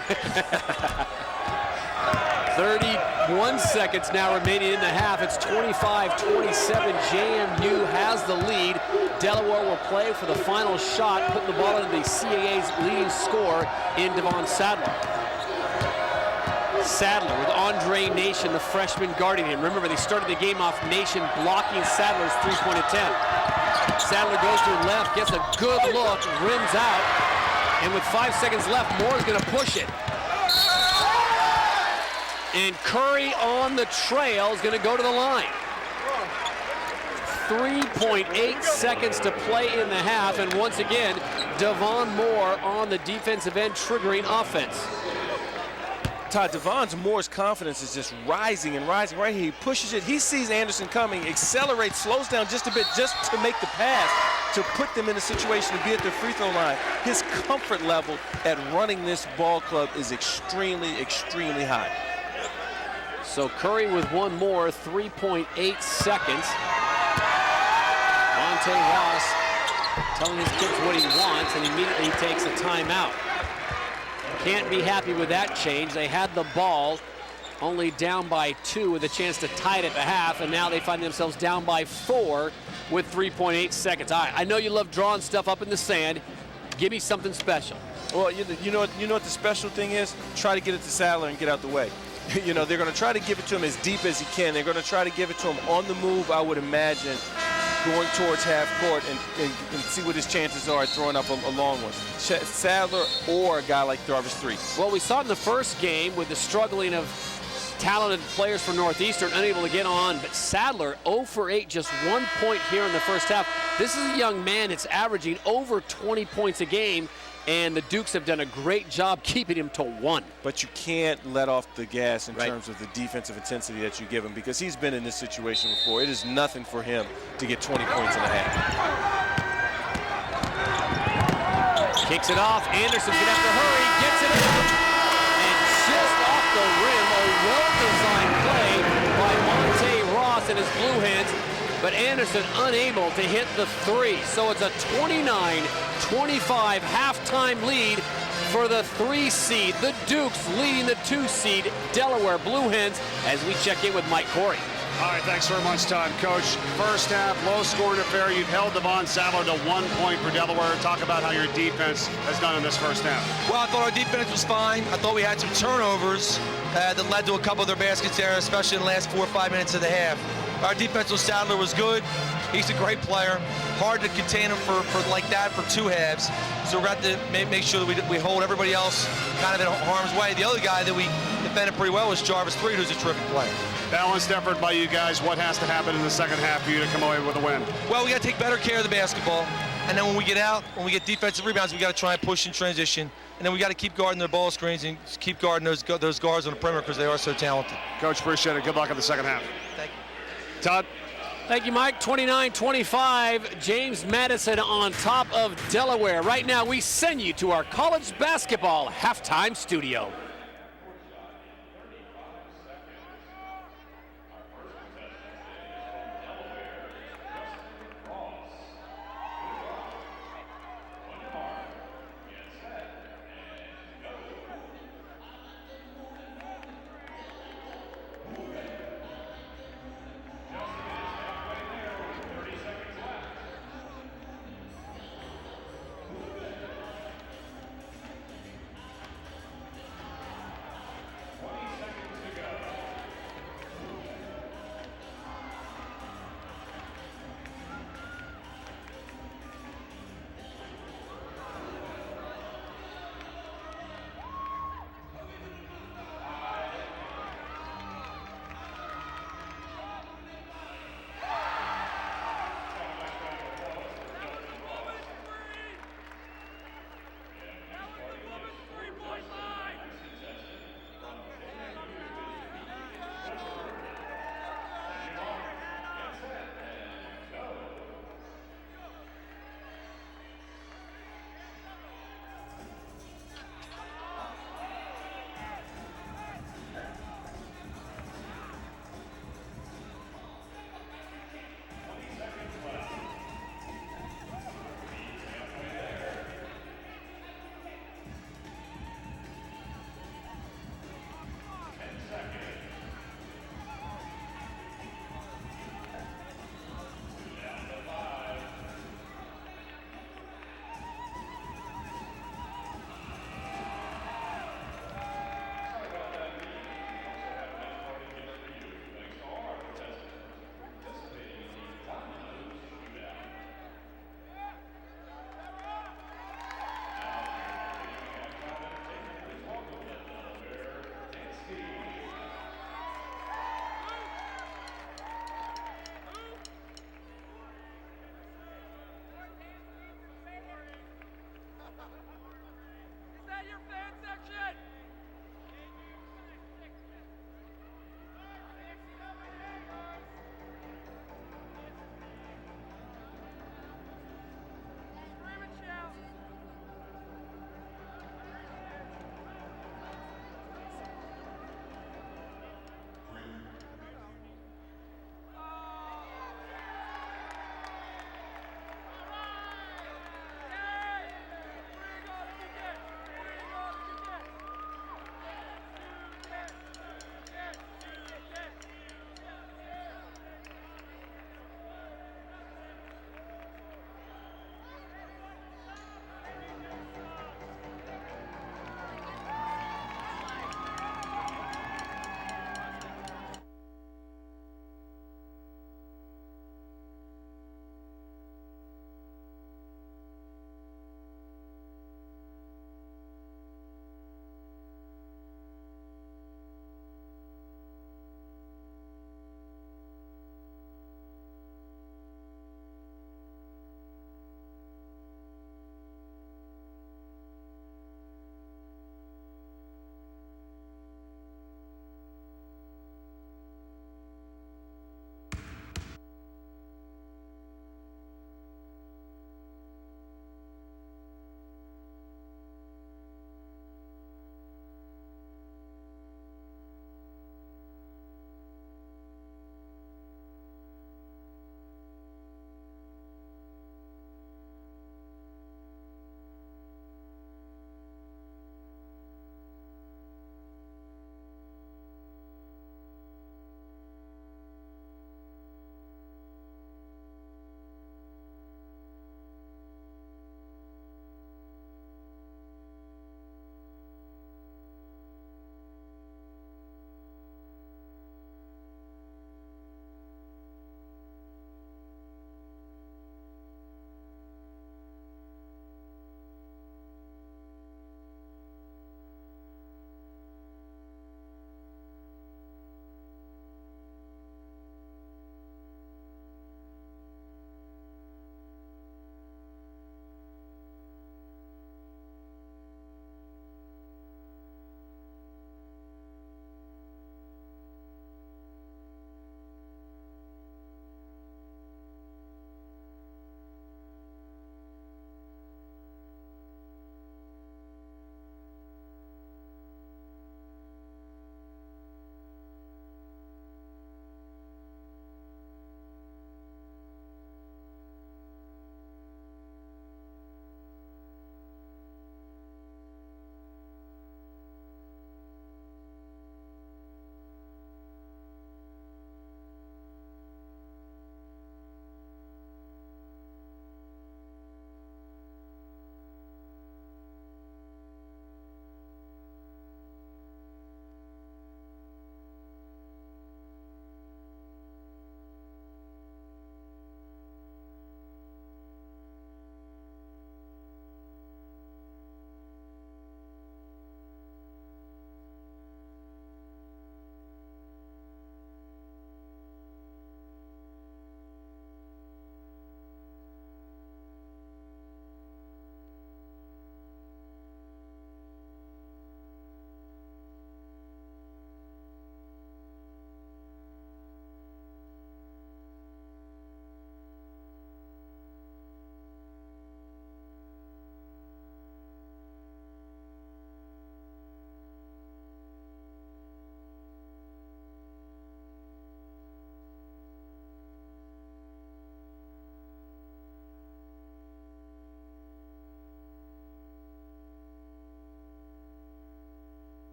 31 seconds now remaining in the half. It's 25-27. JMU has the lead. Delaware will play for the final shot, putting the ball into the CAA's leading scorer in Devon Sadler. Sadler with Andre Nation, the freshman, guarding him. Remember, they started the game off Nation blocking Sadler's three-point attempt. Sadler goes to the left, gets a good look, rims out, and with 5 seconds left, Moore is going to push it. And Curry on the trail is going to go to the line. 3.8 seconds to play in the half, and once again, Devon Moore on the defensive end triggering offense. Todd, Devon Moore's confidence is just rising and rising. Right here, he pushes it. He sees Anderson coming, accelerates, slows down just a bit just to make the pass, to put them in a situation to be at the free throw line. His comfort level at running this ball club is extremely, extremely high. So Curry with one more, 3.8 seconds. Monte Ross telling his kids what he wants, and immediately he takes a timeout. Can't be happy with that change. They had the ball, only down by 2 with a chance to tie it at the half, and now they find themselves down by 4 with 3.8 seconds. All right, I know you love drawing stuff up in the sand. Give me something special. Well, you know what the special thing is? Try to get it to Sadler and get out the way. You know, they're going to try to give it to him as deep as he can. They're going to try to give it to him on the move, I would imagine, going towards half court and see what his chances are at throwing up a long one. Sadler or a guy like Jarvis 3. Well, we saw it in the first game with the struggling of talented players from Northeastern unable to get on, but Sadler 0 for 8, just 1 point here in the first half. This is a young man that's averaging over 20 points a game, and the Dukes have done a great job keeping him to 1. But you can't let off the gas in terms of the defensive intensity that you give him, because he's been in this situation before. It is nothing for him to get 20 points in a half. Kicks it off. Anderson's going to have to hurry. Gets it up. And just off the rim, a well-designed play by Monte Ross and his Blue Hens. But Anderson unable to hit the 3. So it's a 29-25 halftime lead for the 3 seed. The Dukes leading the 2 seed, Delaware Blue Hens, as we check in with Mike Corey. All right, thanks very much, Todd. Coach, first half, low-scoring affair. You've held Devon Sadler to 1 point for Delaware. Talk about how your defense has done in this first half. Well, I thought our defense was fine. I thought we had some turnovers that led to a couple of their baskets there, especially in the last 4 or 5 minutes of the half. Our defensive Sadler was good. He's a great player. Hard to contain him for like that for 2 halves. So we're going to have to make sure that we hold everybody else kind of in harm's way. The other guy that we defended pretty well was Jarvis 3, who's a terrific player. Balanced effort by you guys. What has to happen in the second half for you to come away with a win? Well, we got to take better care of the basketball. And then when we get out, when we get defensive rebounds, we got to try and push in transition. And then we got to keep guarding their ball screens and keep guarding those guards on the perimeter because they are so talented. Coach, appreciate it. Good luck in the second half. Thank you. Todd? Thank you, Mike. 29-25, James Madison on top of Delaware. Right now, we send you to our college basketball halftime studio.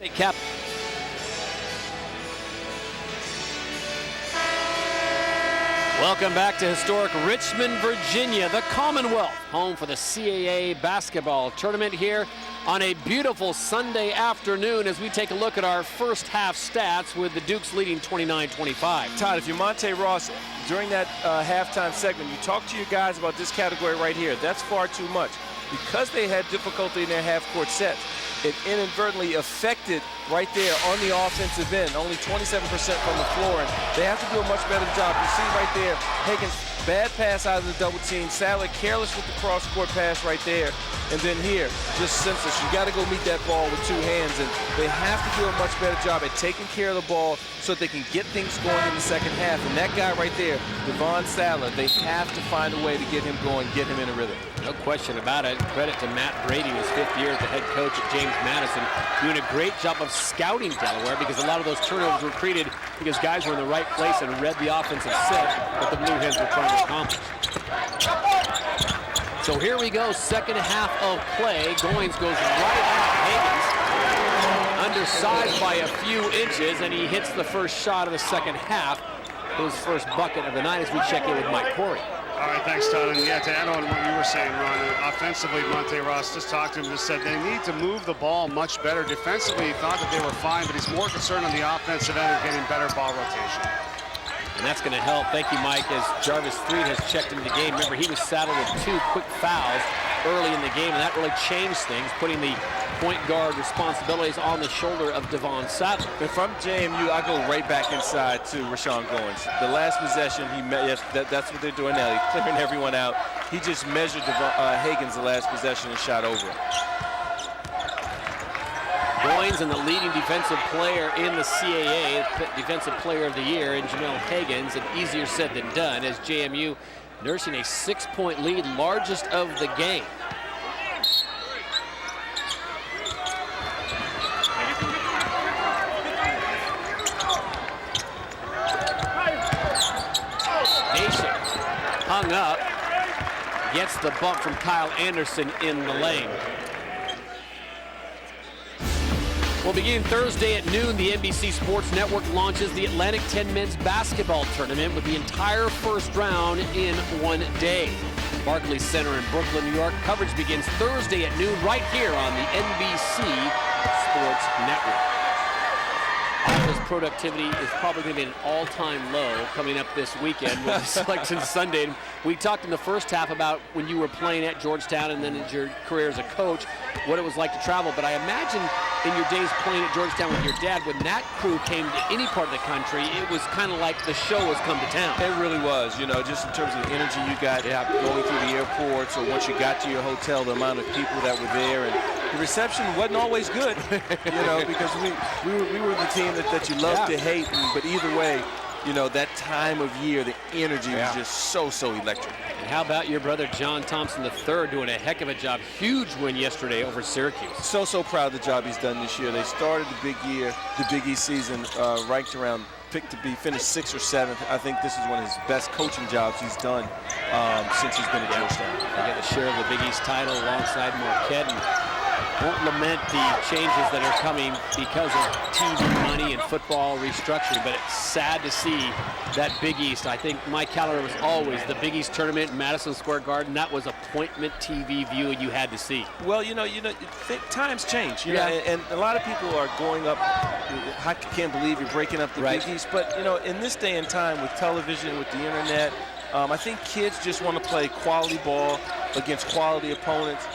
State cap. Welcome back to historic Richmond, Virginia, the Commonwealth, home for the CAA basketball tournament here on a beautiful Sunday afternoon as we take a look at our first half stats with the Dukes leading 29-25. Todd, if you're Monte Ross, during that halftime segment, you talk to your guys about this category right here. That's far too much. Because they had difficulty in their half-court sets, it inadvertently affected right there on the offensive end, only 27% from the floor, and they have to do a much better job. You see right there, Higgins, bad pass out of the double team. Sadler careless with the cross-court pass right there. And then here, just senseless. You got to go meet that ball with two hands, and they have to do a much better job at taking care of the ball so that they can get things going in the second half. And that guy right there, Devon Sadler, they have to find a way to get him going, get him in a rhythm. No question about it. Credit to Matt Brady, his 5th year as the head coach at James Madison, doing a great job of scouting Delaware, because a lot of those turnovers were created because guys were in the right place and read the offensive set that the Blue Hens were trying to accomplish. So here we go, second half of play. Goins goes right at Higgins, undersized by a few inches, and he hits the first shot of the second half. His first bucket of the night as we check in with Mike Corey. All right, thanks, Todd. And yeah, to add on what you were saying, Ron, offensively, Monte Ross just talked to him, just said they need to move the ball much better. Defensively, he thought that they were fine, but he's more concerned on the offensive end of getting better ball rotation. And that's going to help. Thank you, Mike, as Jarvis Threed has checked into the game. Remember, he was saddled with 2 quick fouls early in the game, and that really changed things, putting the point guard responsibilities on the shoulder of Devon Sadler. If I'm JMU, I go right back inside to Rashawn Goins. The last possession, yes, that's what they're doing now. They're clearing everyone out. He just measured Higgins the last possession and shot over him. Goins and the leading defensive player in the CAA, Defensive Player of the Year, in Jamel Higgins, and easier said than done, as JMU nursing a 6-point lead, largest of the game. Nation hung up, gets the bump from Kyle Anderson in the lane. Well, beginning Thursday at noon, the NBC Sports Network launches the Atlantic 10 Men's Basketball Tournament with the entire first round in one day. Barclays Center in Brooklyn, New York. Coverage begins Thursday at noon right here on the NBC Sports Network. Office productivity is probably going to be an all-time low coming up this weekend with Selection Sunday. We talked in the first half about when you were playing at Georgetown and then in your career as a coach, what it was like to travel. But I imagine in your days playing at Georgetown with your dad, when that crew came to any part of the country, it was kind of like the show has come to town. It really was, you know, just in terms of the energy you got going through the airports, or once you got to your hotel, the amount of people that were there, and the reception wasn't always good, you know, because we were the team that you loved to hate, but either way, you know, that time of year, the energy was just so electric. And how about your brother John Thompson III doing a heck of a job? Huge win yesterday over Syracuse. So proud of the job he's done this year. They started the Big East season ranked around, picked to be finished 6th or 7th. I think this is one of his best coaching jobs he's done since he's been at Georgetown. They get a share of the Big East title alongside Marquette, and won't lament the changes that are coming because of TV money and football restructuring, but it's sad to see that Big East. I think my calendar was always the Big East tournament in Madison Square Garden. That was appointment TV viewing you had to see. Well, you know, times change, you know, and a lot of people are going up. I can't believe you're breaking up the Big East, but you know, in this day and time with television, with the internet, I think kids just want to play quality ball against quality opponents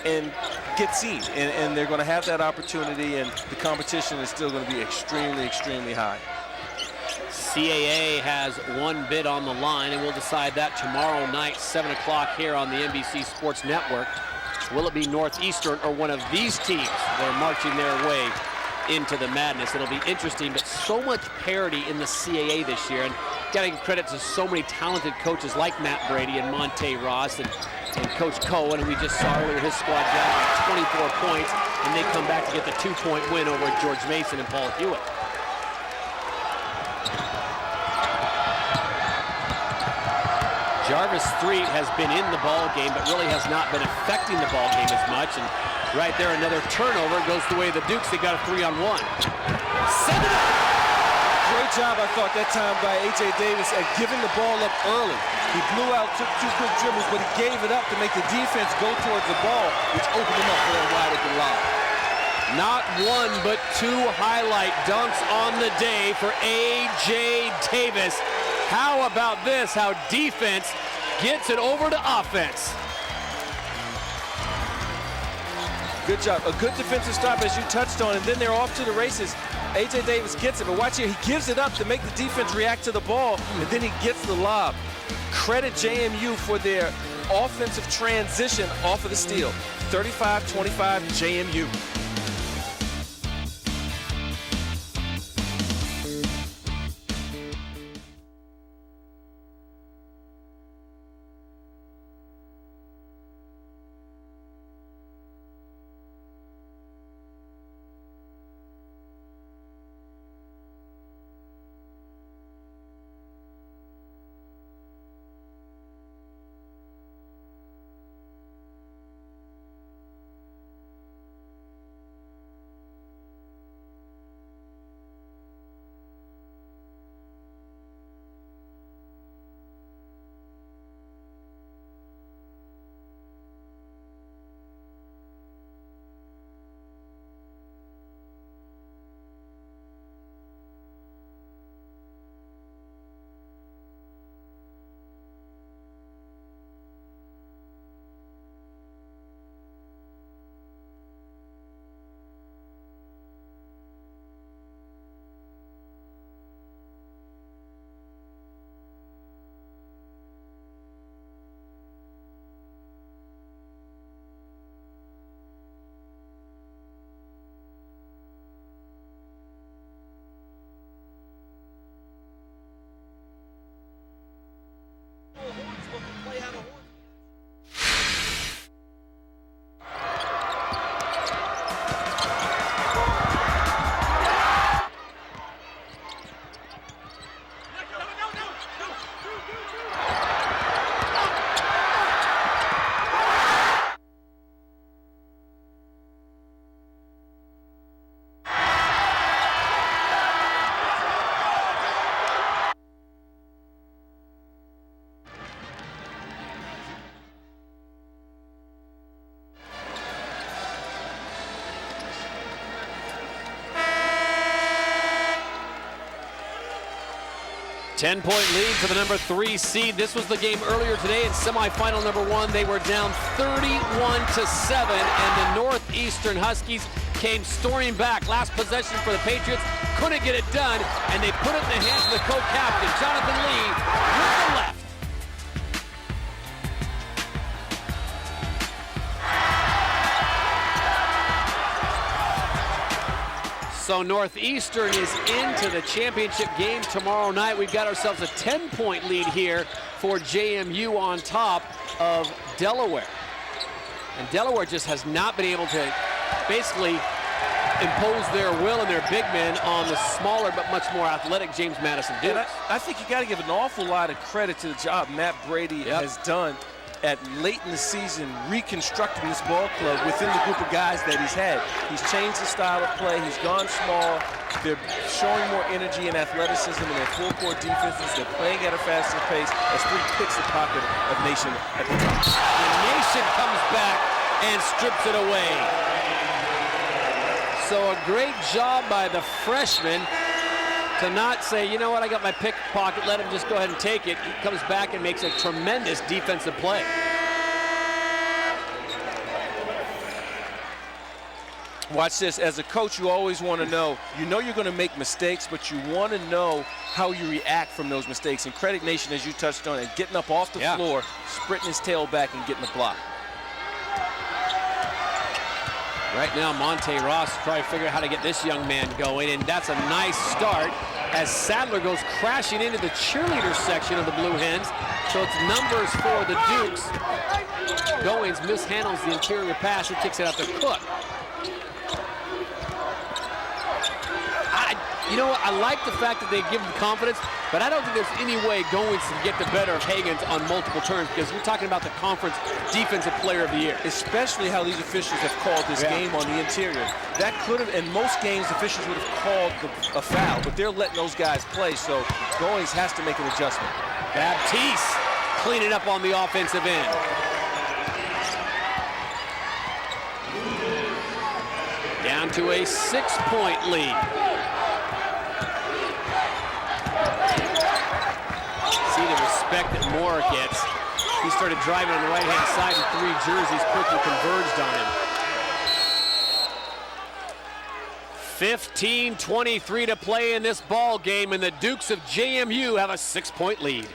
and get seen, and they're going to have that opportunity, and the competition is still going to be extremely high. CAA has one bid on the line, and we'll decide that tomorrow night, 7 o'clock here on the NBC Sports Network. Will it be Northeastern or one of these teams that are marching their way into the madness? It'll be interesting, but so much parity in the CAA this year, and got to give credit to so many talented coaches like Matt Brady and Monte Ross and Coach Cohen, and we just saw earlier his squad down 24 points, and they come back to get the 2-point win over George Mason and Paul Hewitt. Jarvis Street has been in the ball game, but really has not been affecting the ball game as much. And right there, another turnover goes the way of the Dukes. They got a 3-on-1. Send it up! Great job, I thought, that time by A.J. Davis at giving the ball up early. He blew out, took 2 quick dribbles, but he gave it up to make the defense go towards the ball, which opened him up for that wide open lob. Not 1, but 2 highlight dunks on the day for A.J. Davis. How about this? How defense gets it over to offense. Good job. A good defensive stop, as you touched on, and then they're off to the races. A.J. Davis gets it, but watch here. He gives it up to make the defense react to the ball, and then he gets the lob. Credit JMU for their offensive transition off of the steal. 35-25 JMU. Ten-point lead for the number 3 seed. This was the game earlier today in semifinal number 1. They were down 31-7, and the Northeastern Huskies came storming back. Last possession for the Patriots, couldn't get it done, and they put it in the hands of the co-captain, Jonathan Lee, with the left. So Northeastern is into the championship game tomorrow night. We've got ourselves a 10-point lead here for JMU on top of Delaware. And Delaware just has not been able to basically impose their will and their big men on the smaller but much more athletic James Madison Dukes. I think you got to give an awful lot of credit to the job Matt Brady has done at late in the season reconstructing this ball club within the group of guys that he's had. He's changed the style of play. He's gone small. They're showing more energy and athleticism in their full-court defenses. They're playing at a faster pace as Brady picks the pocket of Nation at the top. The Nation comes back and strips it away. So a great job by the freshman to not say, you know what, I got my pick pocket, let him just go ahead and take it. He comes back and makes a tremendous defensive play. Watch this. As a coach, you always want to know, you know you're going to make mistakes, but you want to know how you react from those mistakes. And credit Nation, as you touched on, and getting up off the floor, sprinting his tail back and getting the block. Right now, Monte Ross trying to figure out how to get this young man going, and that's a nice start as Sadler goes crashing into the cheerleader section of the Blue Hens. So it's numbers for the Dukes. Goings mishandles the interior pass and kicks it out to Cook. You know what? I like the fact that they give him confidence, but I don't think there's any way Goins can get the better of Hagans on multiple terms, because we're talking about the conference defensive player of the year. Especially how these officials have called this game on the interior. That could have, in most games, officials would have called a foul, but they're letting those guys play, so Goins has to make an adjustment. Baptiste cleaning up on the offensive end. Down to a 6-point lead. See the respect that Moore gets. He started driving on the right-hand side, and 3 jerseys quickly converged on him. 15-23 to play in this ball game, and the Dukes of JMU have a 6-point lead.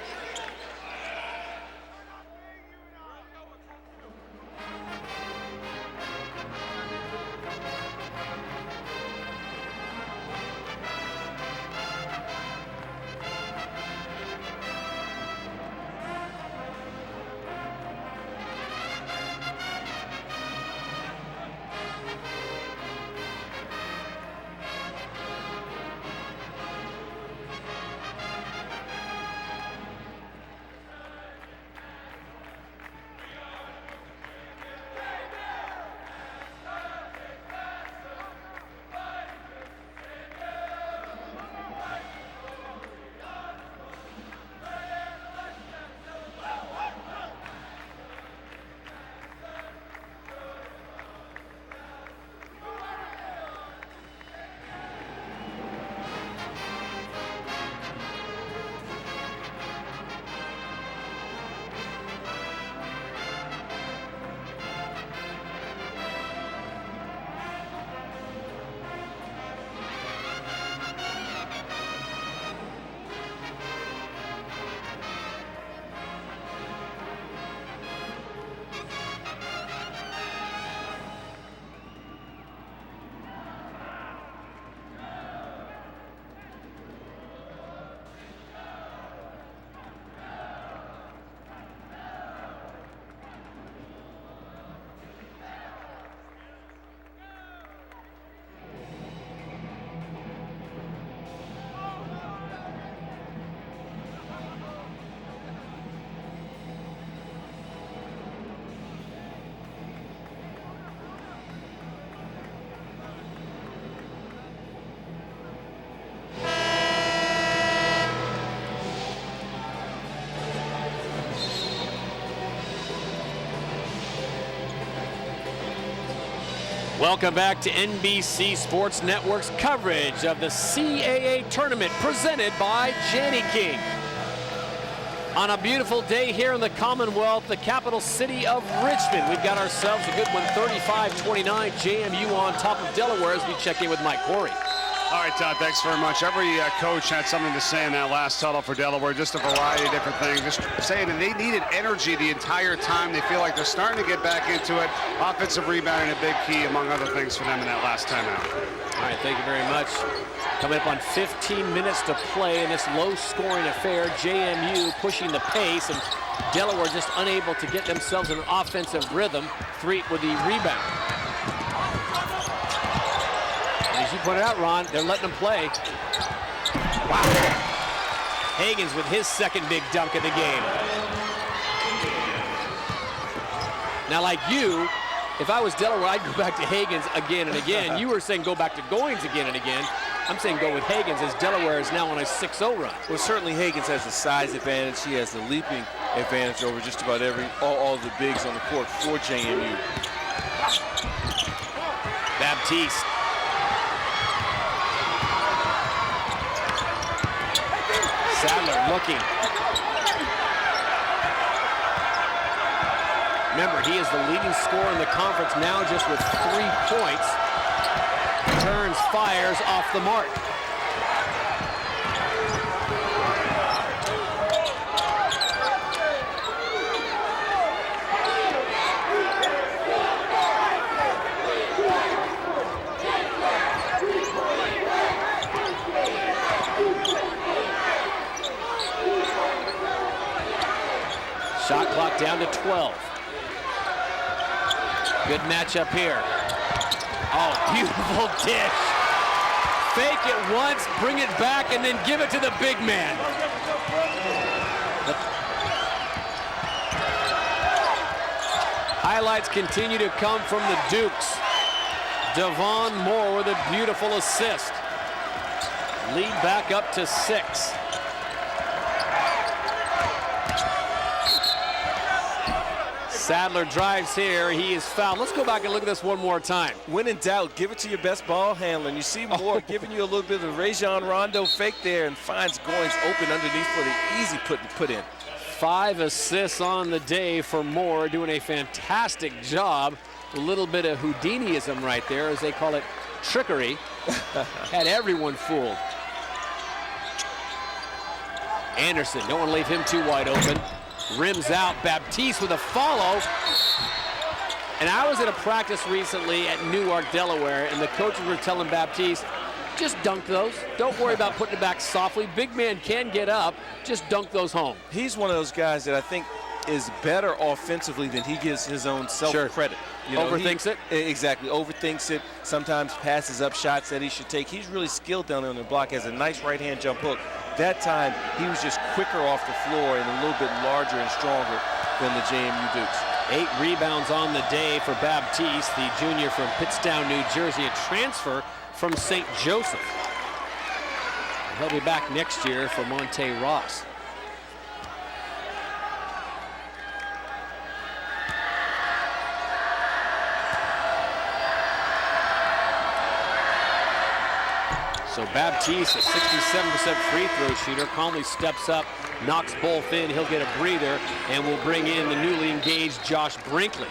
Welcome back to NBC Sports Network's coverage of the CAA tournament presented by Janny King. On a beautiful day here in the Commonwealth, the capital city of Richmond, we've got ourselves a good one, 35-29, JMU on top of Delaware as we check in with Mike Corey. All right, Todd, thanks very much. Every coach had something to say in that last huddle for Delaware, just a variety of different things. Just saying that they needed energy the entire time. They feel like they're starting to get back into it. Offensive rebounding a big key, among other things, for them in that last timeout. All right, thank you very much. Coming up on 15 minutes to play in this low-scoring affair. JMU pushing the pace, and Delaware just unable to get themselves in an offensive rhythm. 3 with the rebound. As you pointed out, Ron, they're letting them play. Wow. Hagans with his second big dunk of the game. Now, like you, if I was Delaware, I'd go back to Hagans again and again. You were saying go back to Goins again and again. I'm saying go with Hagans, as Delaware is now on a 6-0 run. Well, certainly Hagans has the size advantage. He has the leaping advantage over just about all the bigs on the court for JMU. Baptiste. Sadler looking. Remember, he is the leading scorer in the conference now, just with 3 points. Turns, fires off the mark. Shot clock down to 12. Good matchup here. Oh, beautiful dish. fake it once, bring it back, and then give it to the big man. Highlights continue to come from the Dukes. Devon Moore with a beautiful assist. Lead back up to 6. Sadler drives here. He is fouled. Let's go back and look at this one more time. When in doubt, give it to your best ball handler. And you see Moore giving you a little bit of a Rajon Rondo fake there and finds Goins open underneath for the easy put in. 5 assists on the day for Moore, doing a fantastic job. A little bit of Houdiniism right there, as they call it, trickery. Had everyone fooled. Anderson, don't want to leave him too wide open. Rims out, Baptiste with a follow. And I was at a practice recently at Newark, Delaware, and the coaches were telling Baptiste, just dunk those. Don't worry about putting it back softly. Big man can get up. Just dunk those home. He's one of those guys that I think is better offensively than he gives his own self-credit. You know, overthinks it? Exactly, overthinks it. Sometimes passes up shots that he should take. He's really skilled down there on the block, has a nice right-hand jump hook. That time, he was just quicker off the floor and a little bit larger and stronger than the JMU Dukes. 8 rebounds on the day for Baptiste, the junior from Pittstown, New Jersey, a transfer from St. Joseph. He'll be back next year for Monte Ross. So Baptiste, a 67% free throw shooter, calmly steps up, knocks both in. He'll get a breather, and will bring in the newly engaged Josh Brinkley.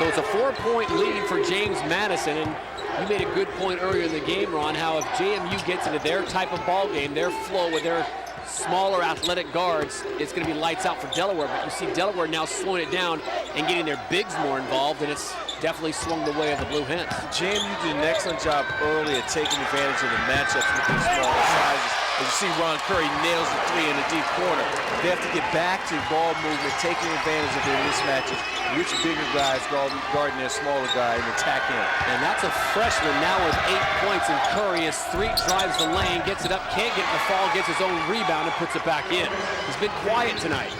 So it's a 4-point lead for James Madison, and you made a good point earlier in the game, Ron, how if JMU gets into their type of ball game, their flow with their smaller athletic guards, it's going to be lights out for Delaware. But you see Delaware now slowing it down and getting their bigs more involved, and it's definitely swung the way of the Blue Hens. JMU did an excellent job early at taking advantage of the matchups with these smaller sizes. As you see, Ron Curry nails the 3 in the deep corner. They have to get back to ball movement, taking advantage of their mismatches. Which bigger guys guarding their smaller guy and attacking him. And that's a freshman now with 8 points, and Curry is 3, drives the lane, gets it up, can't get the fall, gets his own rebound and puts it back in. He's been quiet tonight.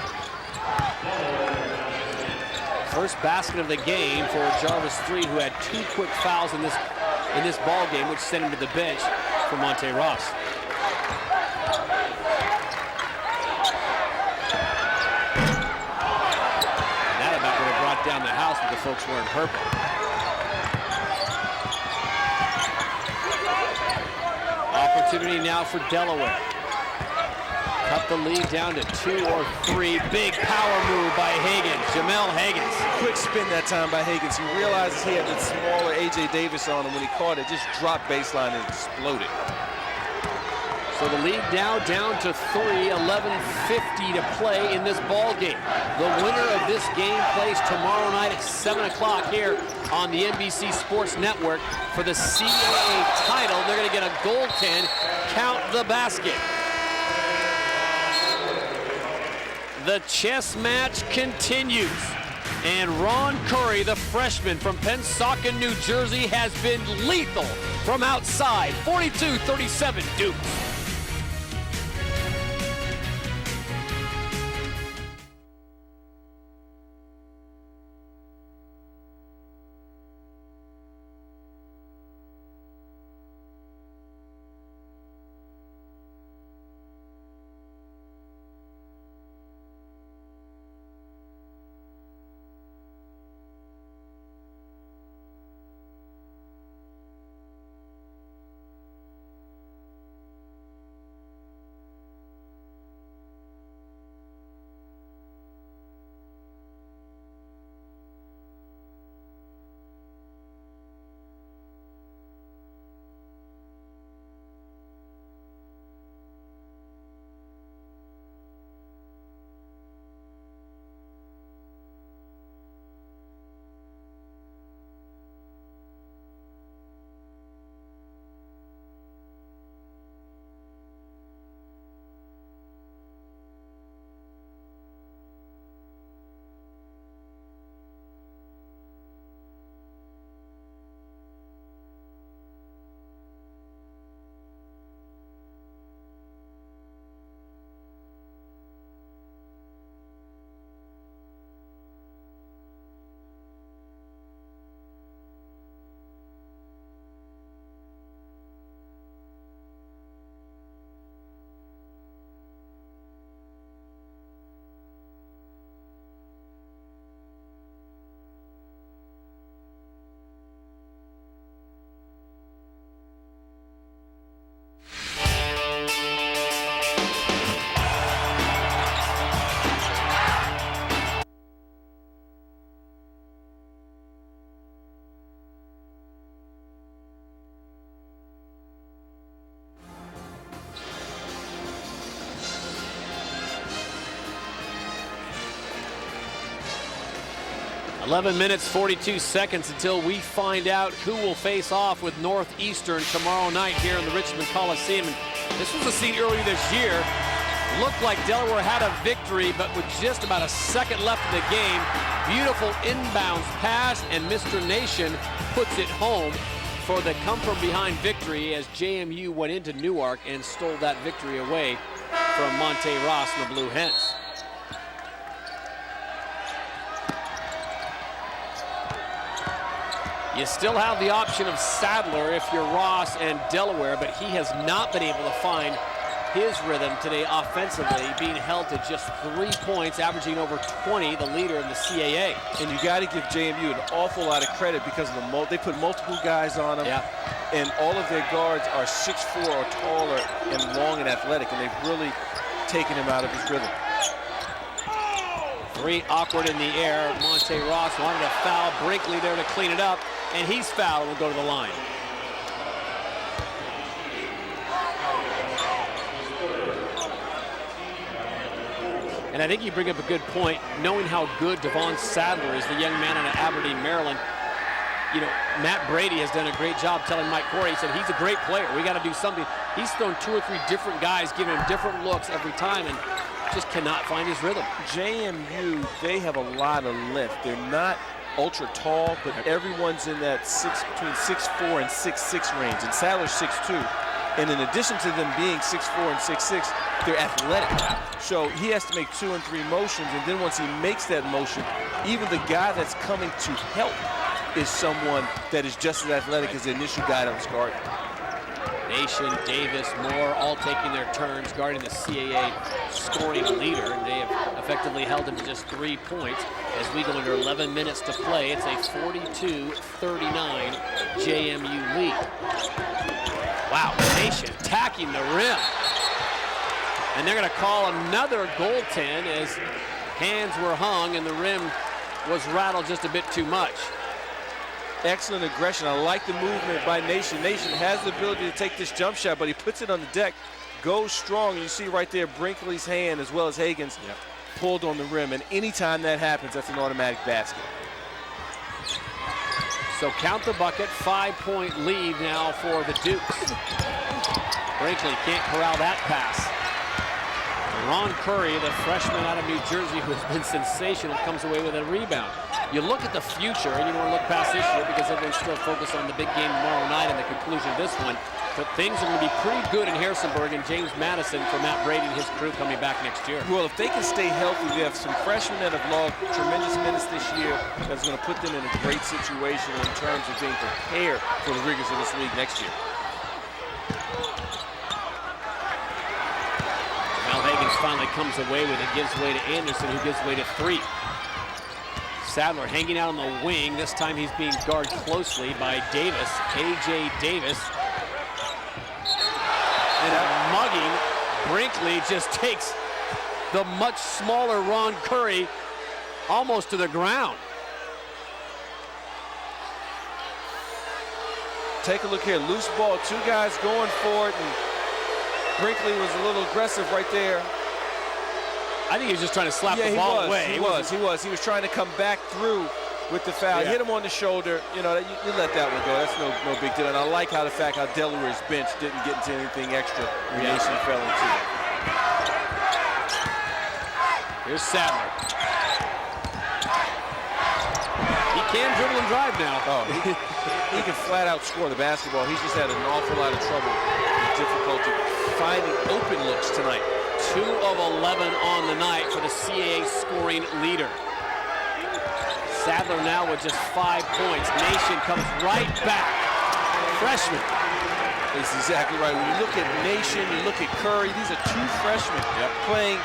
First basket of the game for Jarvis Threed, who had 2 quick fouls in this ball game, which sent him to the bench for Monte Ross. Down the house with the folks wearing purple. Opportunity now for Delaware. Cut the lead down to 2 or 3. Big power move by Higgins, Jamel Higgins. Quick spin that time by Higgins. He realizes he had the smaller A.J. Davis on him. When he caught it, just dropped baseline and exploded. So the lead now down to 3, 11:50 to play in this ball game. The winner of this game plays tomorrow night at 7 o'clock here on the NBC Sports Network for the CAA title. They're going to get a goaltend. Count the basket. The chess match continues. And Ron Curry, the freshman from Pennsauken, New Jersey, has been lethal from outside. 42-37 Dukes. 11 minutes, 42 seconds until we find out who will face off with Northeastern tomorrow night here in the Richmond Coliseum. And this was a scene earlier this year. Looked like Delaware had a victory, but with just about a second left in the game, beautiful inbounds pass, and Mr. Nation puts it home for the come-from-behind victory as JMU went into Newark and stole that victory away from Monte Ross and the Blue Hens. You still have the option of Sadler if you're Ross and Delaware, but he has not been able to find his rhythm today offensively, being held to just 3 points, averaging over 20, the leader in the CAA. And you got to give JMU an awful lot of credit because of they put multiple guys on him, and all of their guards are 6'4" or taller and long and athletic, and they've really taken him out of his rhythm. 3 awkward in the air. Monte Ross wanted a foul. Brinkley there to clean it up, and he's fouled and will go to the line. And I think you bring up a good point, knowing how good Devon Sadler is, the young man out of Aberdeen, Maryland. You know, Matt Brady has done a great job telling Mike Corey, he said, he's a great player. We got to do something. He's thrown 2 or 3 different guys, giving him different looks every time, and just cannot find his rhythm. JMU, they have a lot of length. They're not ultra tall, but everyone's in that between 6'4" and 6'6" range, and Sadler's 6'2". And in addition to them being 6'4" and 6'6", they're athletic. So he has to make 2 and 3 motions, and then once he makes that motion, even the guy that's coming to help is someone that is just as athletic as the initial guy that was guarding. Nation, Davis, Moore, all taking their turns guarding the CAA scoring leader. And they have effectively held him to just 3 points as we go under 11 minutes to play. It's a 42-39 JMU lead. Wow, Nation attacking the rim. And they're going to call another goaltend as hands were hung and the rim was rattled just a bit too much. Excellent aggression. I like the movement by Nation. Nation has the ability to take this jump shot, but he puts it on the deck, goes strong. You see right there Brinkley's hand as well as Hagen's pulled on the rim. And anytime that happens, that's an automatic basket. So count the bucket, 5-point lead now for the Dukes. Brinkley can't corral that pass. Ron Curry, the freshman out of New Jersey who has been sensational, comes away with a rebound. You look at the future, and you don't want to look past this year because everyone's still focused on the big game tomorrow night and the conclusion of this one. But things are going to be pretty good in Harrisonburg and James Madison for Matt Brady and his crew coming back next year. Well, if they can stay healthy, they have some freshmen that have logged tremendous minutes this year that's going to put them in a great situation in terms of being prepared for the rigors of this league next year. Mal Higgins finally comes away with it, gives way to Anderson, who gives way to 3. Sadler hanging out on the wing. This time he's being guarded closely by Davis, A.J. Davis. And a mugging. Brinkley just takes the much smaller Ron Curry almost to the ground. Take a look here, loose ball, 2 guys going for it, and Brinkley was a little aggressive right there. I think he was just trying to slap the ball away. He was trying to come back through with the foul. Hit him on the shoulder. You know, you let that one go. That's no big deal. And I like how Delaware's bench didn't get into anything extra. Nation fell into it. Here's Sadler. He can dribble and drive now. Oh, he can flat out score the basketball. He's just had an awful lot of trouble and difficulty finding open looks tonight. 2 of 11 on the night for the CAA scoring leader. Sadler now with just 5 points. Nation comes right back. Freshman. That's exactly right. When you look at Nation, you look at Curry, these are 2 freshmen playing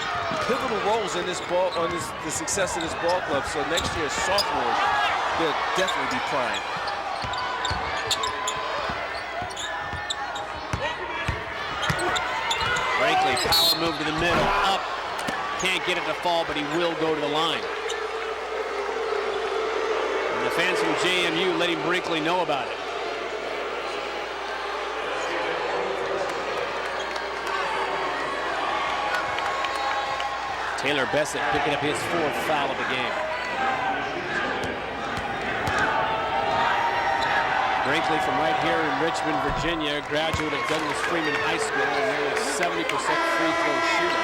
pivotal roles in this the success of this ball club. So next year, sophomores, they'll definitely be prime. Brinkley, power move to the middle, up. Can't get it to fall, but he will go to the line. And the fans from JMU letting Brinkley know about it. Taylor Bessett picking up his 4th foul of the game. Brinkley from right here in Richmond, Virginia, graduate of Douglas Freeman High School, and nearly a 70% free throw shooter.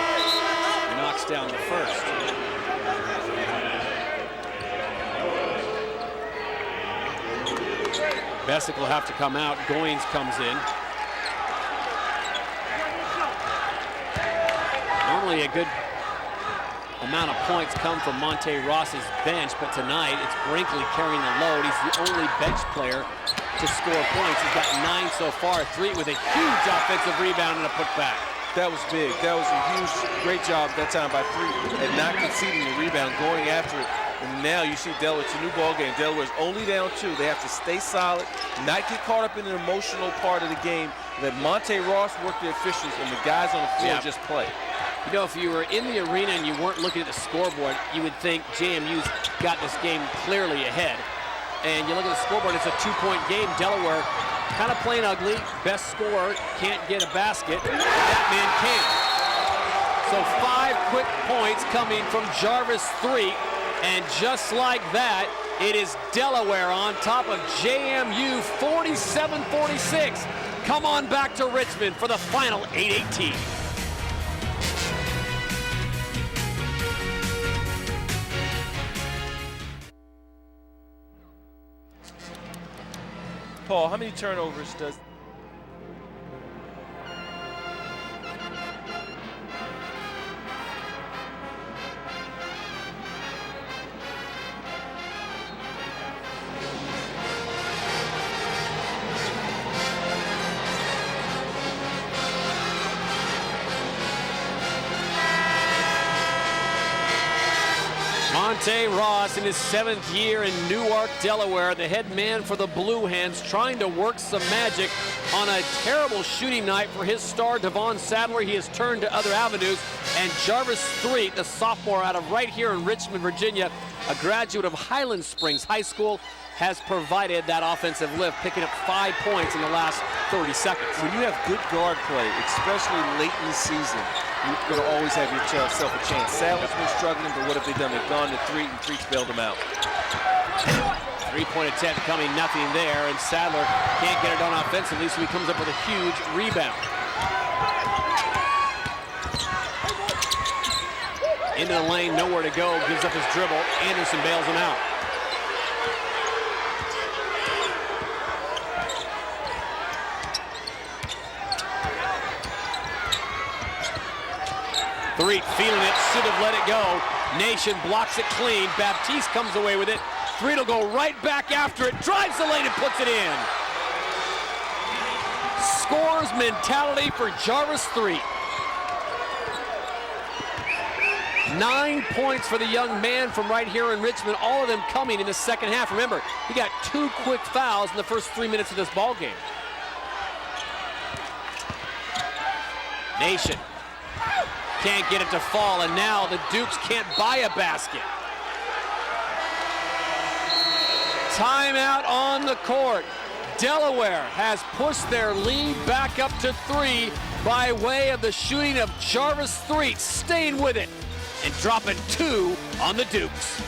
Knocks down the first. Bessick will have to come out. Goins comes in. Normally a good amount of points come from Monte Ross's bench, but tonight it's Brinkley carrying the load. He's the only bench player to score points. He's got 9 so far, 3 with a huge offensive rebound and a putback. That was big. That was a huge, great job that time by 3 and not conceding the rebound, going after it. And now you see Delaware, it's a new ball game. Delaware's only down 2. They have to stay solid, not get caught up in the emotional part of the game. Let Monte Ross work the officials and the guys on the floor just play. You know, if you were in the arena and you weren't looking at the scoreboard, you would think JMU's got this game clearly ahead. And you look at the scoreboard, it's a 2-point game. Delaware kind of playing ugly. Best scorer can't get a basket. That man can. So 5 quick points coming from Jarvis 3. And just like that, it is Delaware on top of JMU 47-46. Come on back to Richmond for the final 8-18. Paul, how many turnovers does Monte Ross in his 7th year in Newark, Delaware, the head man for the Blue Hens, trying to work some magic on a terrible shooting night for his star, Devon Sadler. He has turned to other avenues, and Jarvis Threet, the sophomore out of right here in Richmond, Virginia, a graduate of Highland Springs High School, has provided that offensive lift, picking up 5 points in the last 30 seconds. When you have good guard play, especially late in the season, you're going to always have yourself a chance. Sadler's been struggling, but what have they done? They've gone to 3, and 3's bailed them out. 3-point attempt coming, nothing there, and Sadler can't get it done offensively, so he comes up with a huge rebound. Into the lane, nowhere to go, gives up his dribble. Anderson bails him out. Threet feeling it, should have let it go. Nation blocks it clean. Baptiste comes away with it. Threet will go right back after it, drives the lane and puts it in. Scores mentality for Jarvis Threet. 9 points for the young man from right here in Richmond, all of them coming in the second half. Remember, he got 2 quick fouls in the first 3 minutes of this ball game. Nation can't get it to fall, and now the Dukes can't buy a basket. Timeout on the court. Delaware has pushed their lead back up to 3 by way of the shooting of Jarvis Threet, staying with it and dropping 2 on the Dukes.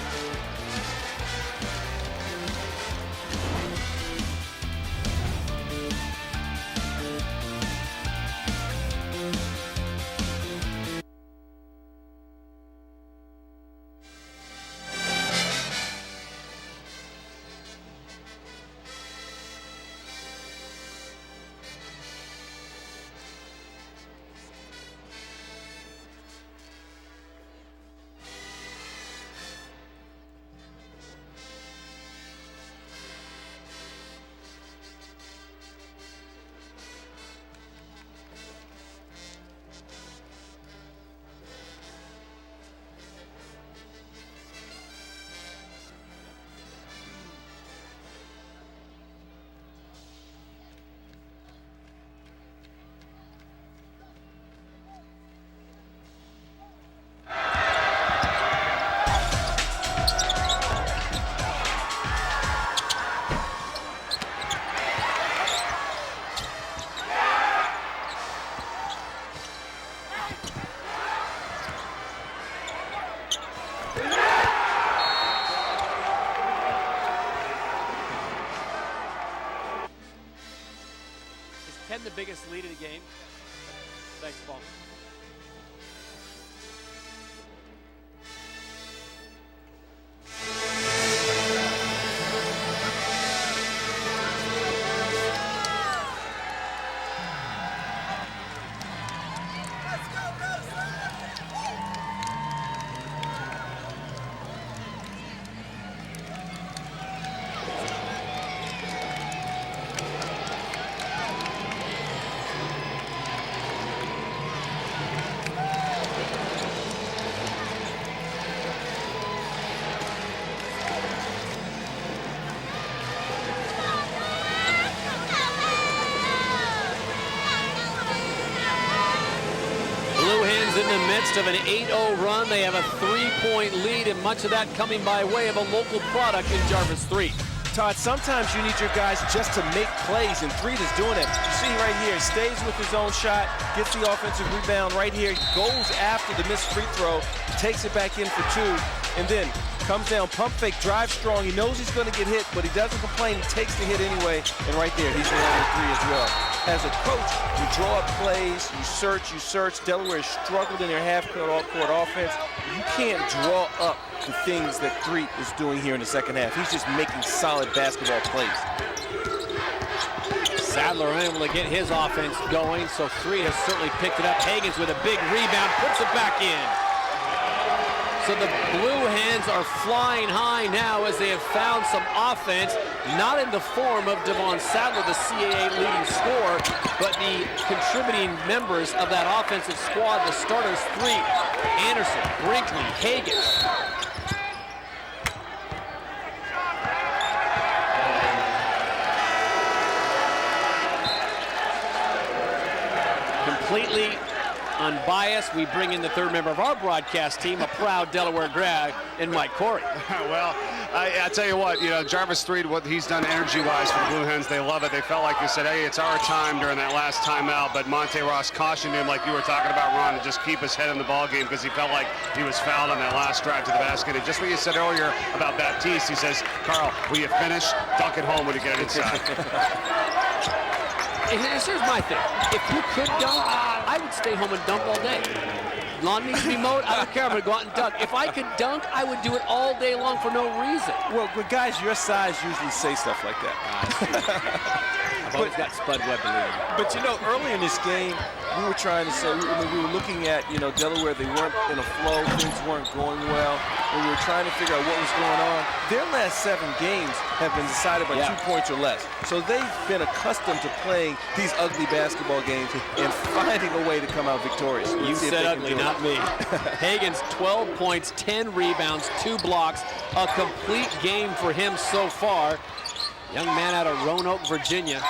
10, the biggest lead of the game. Thanks, Paul. In the midst of an 8-0 run, they have a 3-point lead, and much of that coming by way of a local product in Jarvis 3. Todd, sometimes you need your guys just to make plays, and Threed is doing it. You see right here, he stays with his own shot, gets the offensive rebound right here, goes after the missed free throw, takes it back in for 2, and then comes down, pump fake, drives strong. He knows he's going to get hit, but he doesn't complain. He takes the hit anyway, and right there, he's landing 3 as well. As a coach, you draw up plays, you search. Delaware has struggled in their half-court, all-court offense. You can't draw up the things that Threed is doing here in the second half. He's just making solid basketball plays. Sadler unable to get his offense going, so Threed has certainly picked it up. Hagens with a big rebound, puts it back in. So the Blue Hens are flying high now as they have found some offense, not in the form of Devon Sadler, the CAA leading scorer, but the contributing members of that offensive squad, the starters, Threed, Anderson, Brinkley, Hagens. Completely unbiased, we bring in the third member of our broadcast team, a proud Delaware grad, in Mike Corey. Well, I tell you what, Jarvis Threed, what he's done energy-wise for the Blue Hens, they love it. They felt like they said, hey, it's our time during that last timeout, but Monte Ross cautioned him, like you were talking about, Ron, to just keep his head in the ballgame because he felt like he was fouled on that last drive to the basket. And just what you said earlier about Baptiste, he says, Carl, will you finish? Dunk it home when you get it inside. Here's my thing. If you could dunk, I would stay home and dunk all day. Lawn needs to be mowed, I don't care, I'm going to go out and dunk. If I could dunk, I would do it all day long for no reason. Well, guys your size usually say stuff like that. I've always got Spud Webb believing. But early in this game, we were trying to say, we were looking at, Delaware, they weren't in a flow, things weren't going well, and we were trying to figure out what was going on. Their last 7 games have been decided by 2 points or less. So they've been accustomed to playing these ugly basketball games and finding a way to come out victorious. You said ugly, not me. Hagens, 12 points, 10 rebounds, 2 blocks, a complete game for him so far. Young man out of Roanoke, Virginia.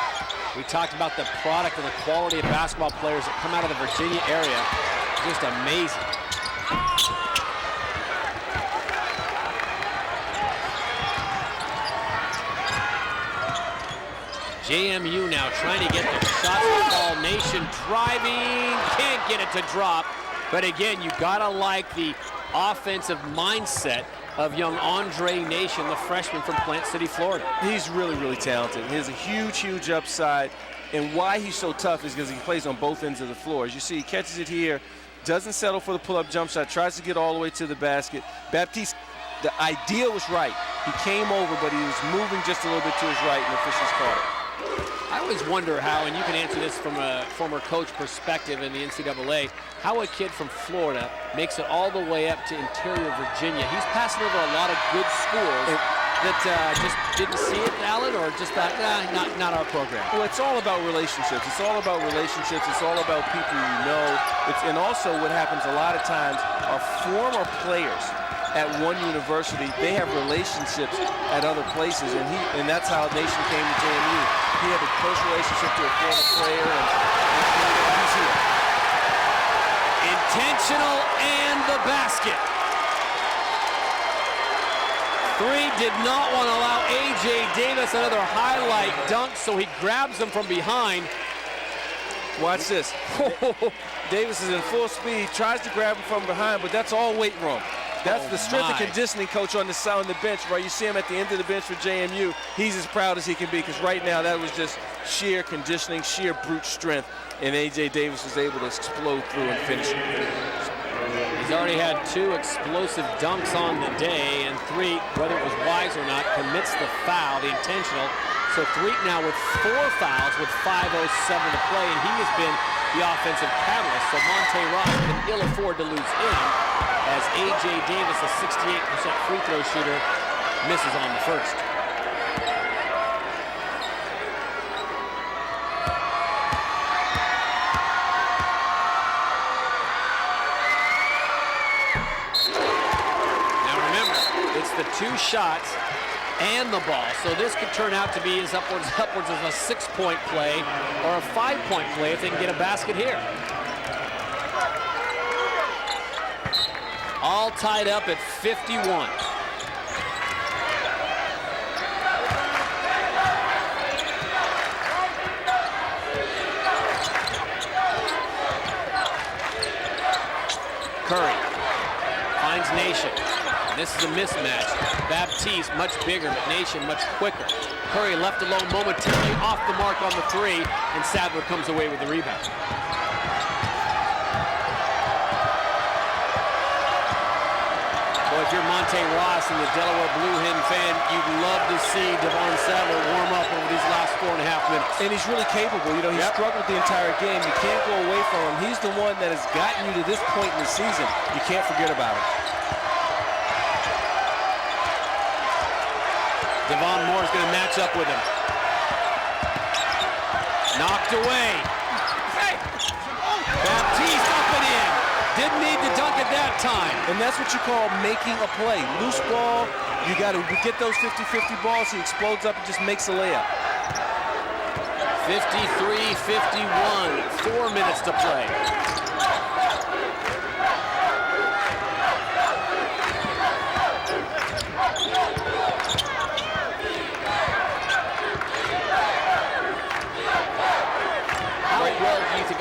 We talked about the product and the quality of basketball players that come out of the Virginia area. Just amazing. JMU now trying to get the shots with All Nation, driving, can't get it to drop. But again, you gotta like the offensive mindset of young Andre Nation, the freshman from Plant City, Florida. He's really, really talented. He has a huge, huge upside. And why he's so tough is because he plays on both ends of the floor. As you see, he catches it here, doesn't settle for the pull-up jump shot, tries to get all the way to the basket. Baptiste, the idea was right. He came over, but he was moving just a little bit to his right, and the officials caught it. I always wonder how, and you can answer this from a former coach perspective in the NCAA, how a kid from Florida makes it all the way up to interior Virginia. He's passing over a lot of good schools that just didn't see it, Alan, or just thought, not our program. Well, it's all about relationships. It's all about relationships. It's all about people you know. And also what happens a lot of times are former players at one university, they have relationships at other places, and that's how Nation came to JMU. He had a close relationship to a former player, and he's here. Intentional and the basket. Threed did not want to allow A.J. Davis another highlight dunk, so he grabs him from behind. Watch this. Davis is in full speed, tries to grab him from behind, but that's all weight room. That's the strength and conditioning coach on the bench, right? You see him at the end of the bench for JMU. He's as proud as he can be because right now that was just sheer conditioning, sheer brute strength, and A.J. Davis was able to explode through and finish it. He's already had 2 explosive dunks on the day, and Threet, whether it was wise or not, commits the foul, the intentional. So Threet now with 4 fouls with 5:07 to play, and he has been the offensive catalyst. So Monte Ross can ill afford to lose him, as A.J. Davis, a 68% free throw shooter, misses on the first. Now remember, it's the 2 shots and the ball. So this could turn out to be as upwards of a 6-point play or a 5-point play if they can get a basket here. All tied up at 51. Curry finds Nation. This is a mismatch. Baptiste much bigger, but Nation much quicker. Curry left alone momentarily, off the mark on the 3, and Sadler comes away with the rebound. Well, if you're Monte Ross and the Delaware Blue Hen fan, you'd love to see Devon Sadler warm up over these last 4.5 minutes. And he's really capable. You know, he struggled the entire game. You can't go away from him. He's the one that has gotten you to this point in the season. You can't forget about him. Devon Moore's going to match up with him. Knocked away. Baptiste up and in. Didn't need to dunk at that time. And that's what you call making a play. Loose ball, you got to get those 50-50 balls. He explodes up and just makes a layup. 53-51, 4 minutes to play.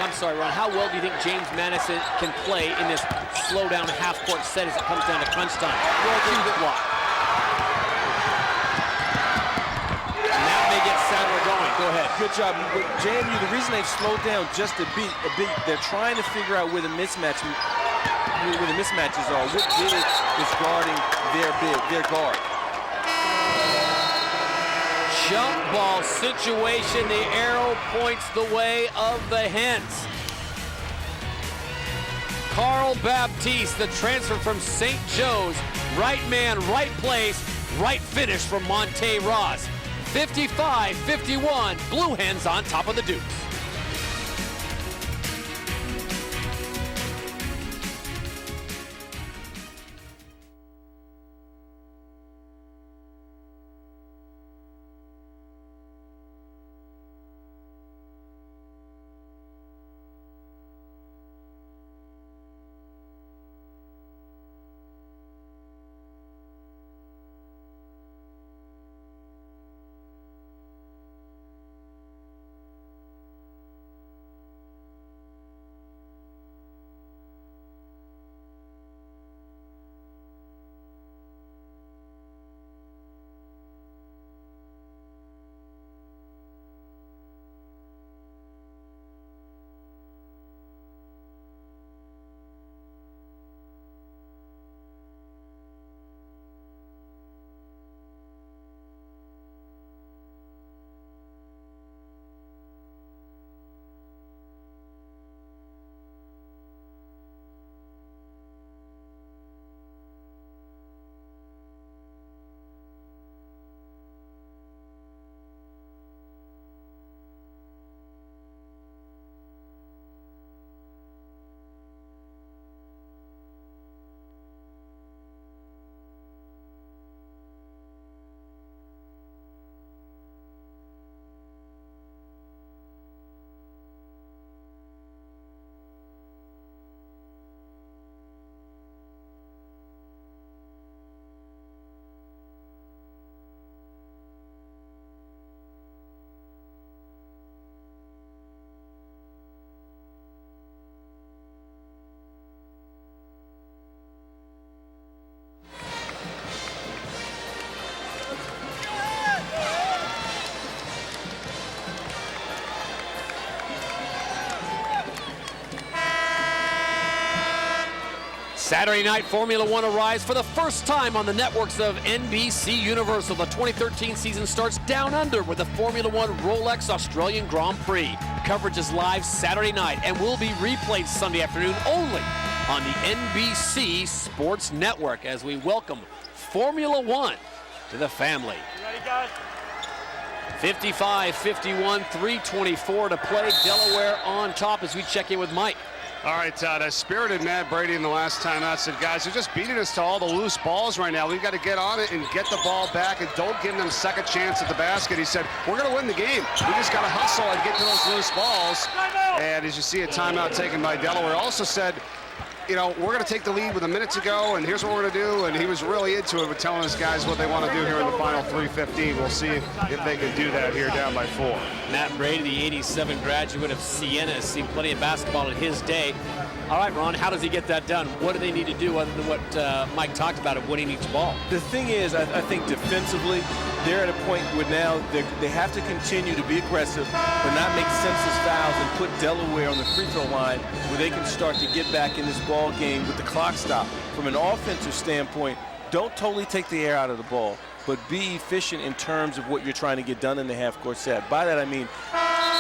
I'm sorry, Ron, how well do you think James Madison can play in this slow-down half-court set as it comes down to crunch time? Well, block. And that may get Sadler going. Go ahead. Good job. With JMU, the reason they've slowed down just a bit, they're trying to figure out where the mismatches are. What big is guarding their guard? Jump ball situation. The arrow points the way of the Hens. Carl Baptiste, the transfer from St. Joe's. Right man, right place, right finish from Monte Ross. 55-51, Blue Hens on top of the Dukes. Saturday night Formula One arrives for the first time on the networks of NBC Universal. The 2013 season starts down under with the Formula One Rolex Australian Grand Prix. Coverage is live Saturday night and will be replayed Sunday afternoon only on the NBC Sports Network as we welcome Formula One to the family. 55-51, 3:24 to play. Delaware on top as we check in with Mike. All right, Todd, as spirited Matt Brady in the last time out said, guys, they're just beating us to all the loose balls right now. We've got to get on it and get the ball back and don't give them second chance at the basket. He said, we're going to win the game. We just got to hustle and get to those loose balls. And as you see, a timeout taken by Delaware. Also said, you know, we're going to take the lead with a minute to go, and here's what we're going to do. And he was really into it with telling his guys what they want to do here in the final 3:15. We'll see if they can do that here down by 4. Matt Brady, the 87 graduate of Siena, has seen plenty of basketball in his day. All right, Ron, how does he get that done? What do they need to do other than what Mike talked about of winning each ball? The thing is, I think defensively, they're at a point where now they have to continue to be aggressive, but not make senseless fouls and put Delaware on the free throw line where they can start to get back in this ball game with the clock stop. From an offensive standpoint, don't totally take the air out of the ball, but be efficient in terms of what you're trying to get done in the half-court set. By that I mean,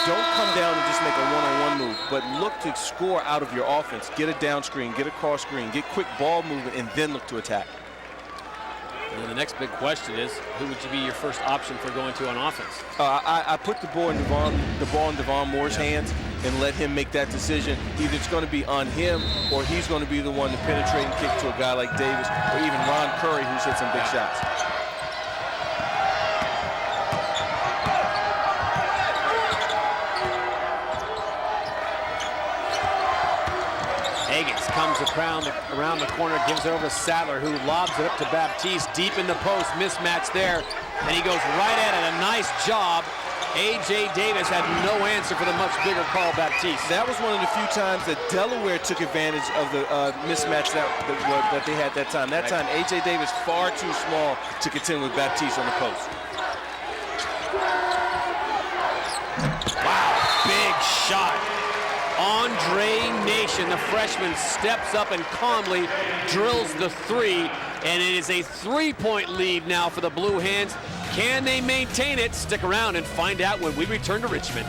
don't come down and just make a one-on-one move, but look to score out of your offense. Get a down screen, get a cross screen, get quick ball movement, and then look to attack. And then the next big question is, who would be your first option for going to on offense? I put the ball in Devon Moore's hands and let him make that decision. Either it's going to be on him or he's going to be the one to penetrate and kick to a guy like Davis or even Ron Curry, who's hit some big shots. Higgins comes around the corner, gives it over to Sadler, who lobs it up to Baptiste, deep in the post, mismatch there, and he goes right at it. A nice job. A.J. Davis had no answer for the much bigger Carl Baptiste. That was one of the few times that Delaware took advantage of the mismatch that they had that time. That time, A.J. Davis far too small to contend with Baptiste on the post. Wow, big shot. Andre Nation, the freshman, steps up and calmly drills the three, and it is a three-point lead now for the Blue Hens. Can they maintain it? Stick around and find out when we return to Richmond.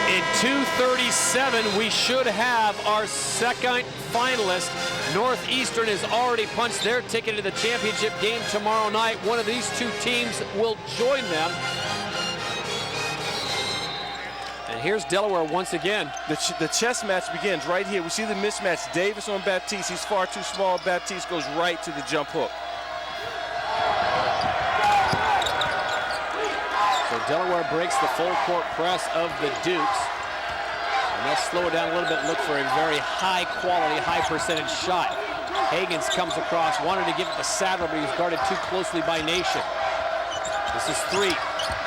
In 2:37, we should have our second finalist. Northeastern has already punched their ticket to the championship game tomorrow night. One of these two teams will join them. And here's Delaware once again. The chess match begins right here. We see the mismatch. Davis on Baptiste. He's far too small. Baptiste goes right to the jump hook. So Delaware breaks the full court press of the Dukes. And they'll slow it down a little bit and look for a very high quality, high percentage shot. Higgins comes across, wanted to give it to Sadler, but he was guarded too closely by Nation. This is 3,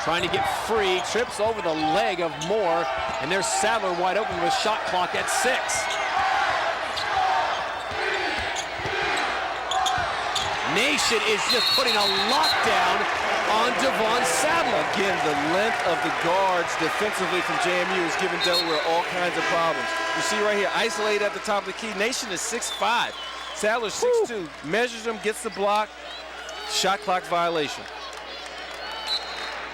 trying to get free, trips over the leg of Moore, and there's Sadler wide open with a shot clock at 6. Nation is just putting a lockdown on Devon Sadler. Again, the length of the guards defensively from JMU is giving Delaware all kinds of problems. You see right here, isolated at the top of the key. Nation is 6'5". Sadler's 6'2". Measures him, gets the block. Shot clock violation.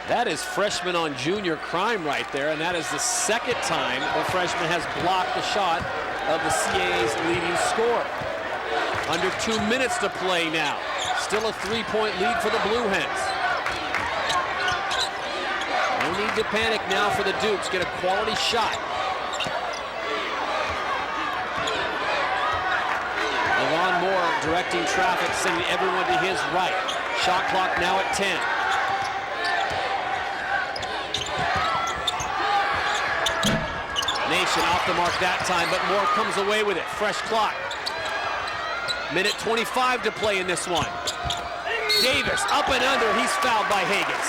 That is freshman on junior crime right there, and that is the second time the freshman has blocked the shot of the CAA's leading scorer. Under 2 minutes to play now. Still a 3-point lead for the Blue Hens. No need to panic now for the Dukes. Get a quality shot. Levon Moore directing traffic, sending everyone to his right. Shot clock now at 10. Nation off the mark that time, but Moore comes away with it. Fresh clock. Minute 25 to play in this one. Davis up and under. He's fouled by Higgins.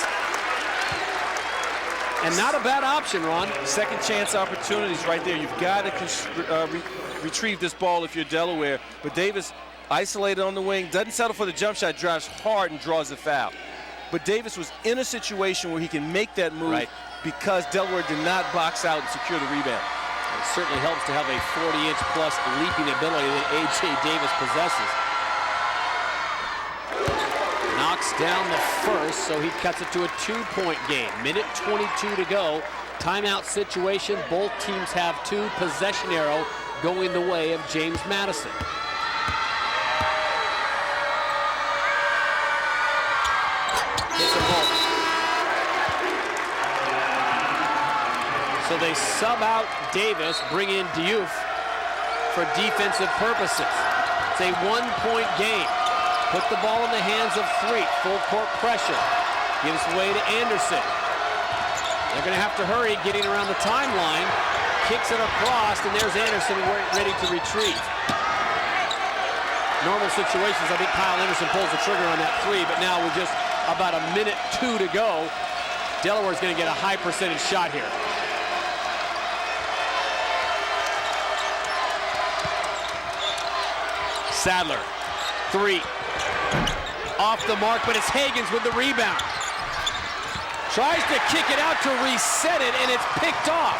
And not a bad option, Ron. Second chance opportunities right there. You've got to retrieve this ball if you're Delaware. But Davis, isolated on the wing, doesn't settle for the jump shot, drives hard and draws the foul. But Davis was in a situation where he can make that move because Delaware did not box out and secure the rebound. It certainly helps to have a 40-inch plus leaping ability that A.J. Davis possesses. Knocks down the first, so he cuts it to a 2-point game. Minute 22 to go. Timeout situation. Both teams have 2. Possession arrow going the way of James Madison. Hits a ball. So they sub out Davis, bring in Diouf for defensive purposes. It's a 1-point game. Put the ball in the hands of Threet. Full court pressure. Gives way to Anderson. They're going to have to hurry getting around the timeline. Kicks it across, and there's Anderson ready to retrieve. Normal situations, I think Kyle Anderson pulls the trigger on that 3, but now with just about a minute 2 to go, Delaware's going to get a high percentage shot here. Sadler, 3. Off the mark, but it's Higgins with the rebound. Tries to kick it out to reset it, and it's picked off.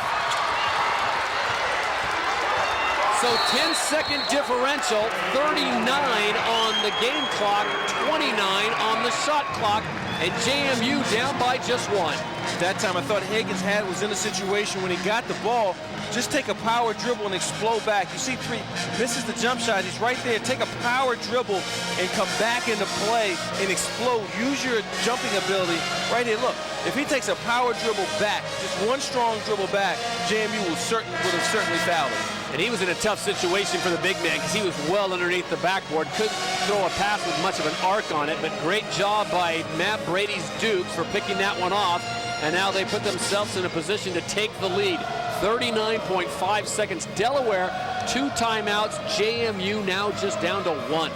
So 10-second differential, 39 on the game clock, 29 on the shot clock, and JMU down by just 1. That time I thought Higgins was in a situation when he got the ball, just take a power dribble and explode back. You see Threet misses the jump shot. He's right there. Take a power dribble and come back into play and explode. Use your jumping ability right here. Look, if he takes a power dribble back, just one strong dribble back, JMU would have certainly fouled him. And he was in a tough situation for the big man because he was well underneath the backboard. Couldn't throw a pass with much of an arc on it, but great job by Matt Brady's Dukes for picking that one off. And now they put themselves in a position to take the lead. 39.5 seconds. Delaware, 2 timeouts. JMU now just down to 1.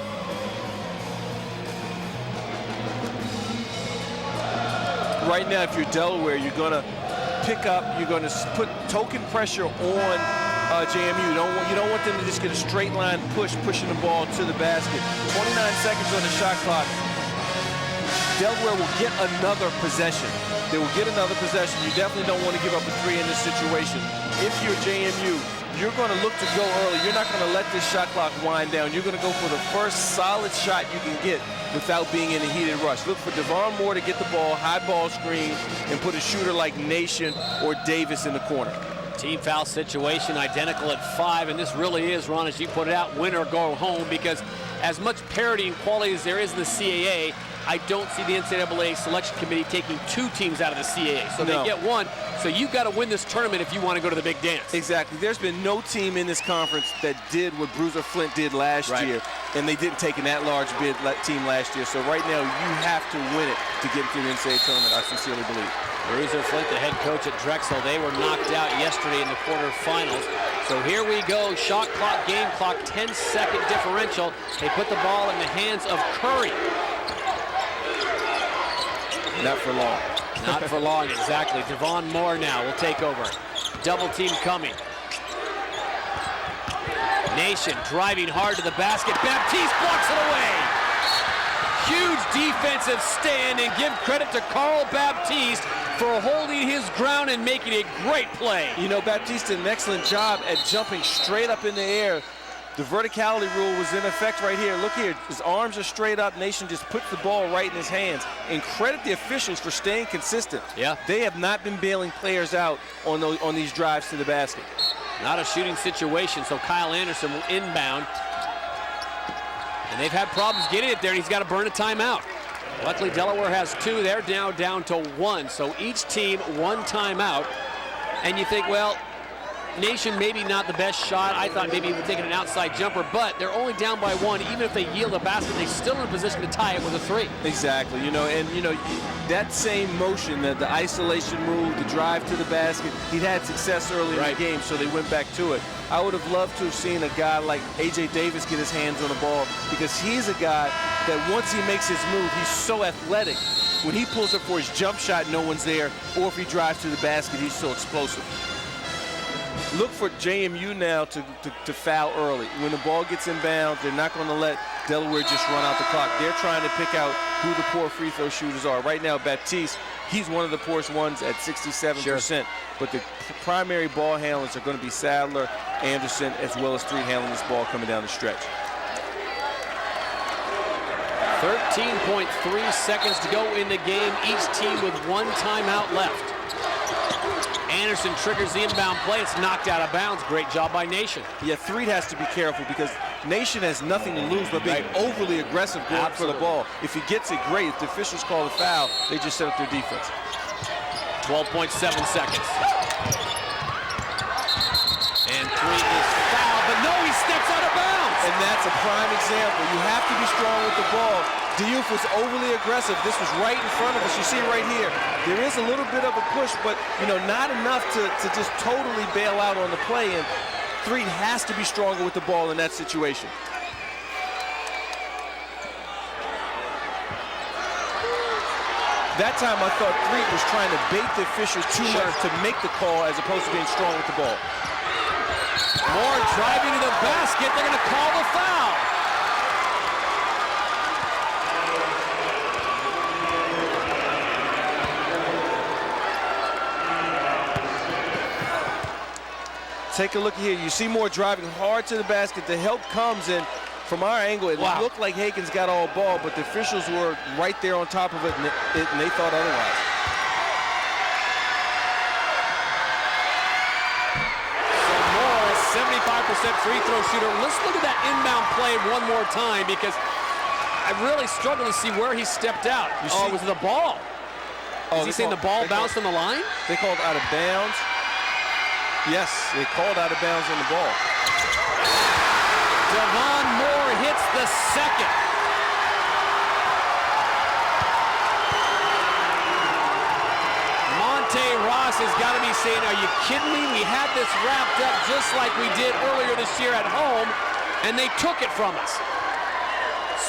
Right now, if you're Delaware, you're going to pick up, you're going to put token pressure on JMU. You don't want them to just get a straight line pushing the ball to the basket. 29 seconds on the shot clock. Delaware will get another possession. They will get another possession. You definitely don't want to give up a 3 in this situation. If you're JMU, you're going to look to go early. You're not going to let this shot clock wind down. You're going to go for the first solid shot you can get without being in a heated rush. Look for Devon Moore to get the ball, high ball screen, and put a shooter like Nation or Davis in the corner. Team foul situation identical at 5, and this really is, Ron, as you put it out, win or go home, because as much parity and quality as there is in the CAA, I don't see the NCAA selection committee taking 2 teams out of the CAA. So they get 1. So you've got to win this tournament if you want to go to the big dance. Exactly. There's been no team in this conference that did what Bruiser Flint did last year, and they didn't take an at-large bid team last year. So right now you have to win it to get into the NCAA tournament, I sincerely believe. Bruiser Flint, the head coach at Drexel, they were knocked out yesterday in the quarterfinals. So here we go, shot clock, game clock, 10-second differential. They put the ball in the hands of Curry. Not for long. Not for long, exactly. Devon Moore now will take over. Double team coming. Nation driving hard to the basket. Baptiste blocks it away. Huge defensive stand, and give credit to Carl Baptiste for holding his ground and making a great play. You know, Baptiste did an excellent job at jumping straight up in the air. The verticality rule was in effect right here. Look here, his arms are straight up. Nation just puts the ball right in his hands. And credit the officials for staying consistent. Yeah. They have not been bailing players out on these drives to the basket. Not a shooting situation, so Kyle Anderson will inbound. And they've had problems getting it there, and he's got to burn a timeout. Luckily, Delaware has 2. They're now down to 1. So each team 1 timeout. And you think, well, Nation maybe not the best shot. I thought maybe he would take an outside jumper, but they're only down by 1. Even if they yield a basket, they're still in a position to tie it with a 3. Exactly. That same motion, the isolation move, the drive to the basket, he'd had success early in the game, so they went back to it. I would have loved to have seen a guy like A.J. Davis get his hands on the ball, because he's a guy that once he makes his move, he's so athletic. When he pulls up for his jump shot, no one's there, or if he drives to the basket, he's so explosive. Look for JMU now to foul early. When the ball gets inbound, they're not going to let Delaware just run out the clock. They're trying to pick out who the poor free throw shooters are. Right now, Baptiste, he's one of the poorest ones at 67%. Sure. But the primary ball handlers are going to be Sadler, Anderson, as well as 3 handling this ball coming down the stretch. 13.3 seconds to go in the game. Each team with 1 timeout left. Anderson triggers the inbound play. It's knocked out of bounds. Great job by Nation. Yeah, Threed has to be careful because Nation has nothing to lose but being overly aggressive going for the ball. If he gets it, great. If the officials call a foul, they just set up their defense. 12.7 seconds. And 3 is fouled, but no, he steps out of bounds. And that's a prime example. You have to be strong with the ball. Diouf was overly aggressive. This was right in front of us. You see it right here. There is a little bit of a push, but not enough to just totally bail out on the play. And Threed has to be stronger with the ball in that situation. That time I thought Threed was trying to bait the official too much to make the call as opposed to being strong with the ball. Moore driving to the basket. They're going to call the foul. Take a look here. You see Moore driving hard to the basket. The help comes, and from our angle, it looked like Hagen's got all ball, but the officials were right there on top of it, and they thought otherwise. So Moore is 75% free throw shooter. Let's look at that inbound play one more time, because I really struggle to see where he stepped out. It was the ball. Is he saying the ball bounced on the line? They called out of bounds. Yes, they called out of bounds on the ball. Devon Moore hits the second. Monte Ross has got to be saying, are you kidding me? We had this wrapped up just like we did earlier this year at home, and they took it from us.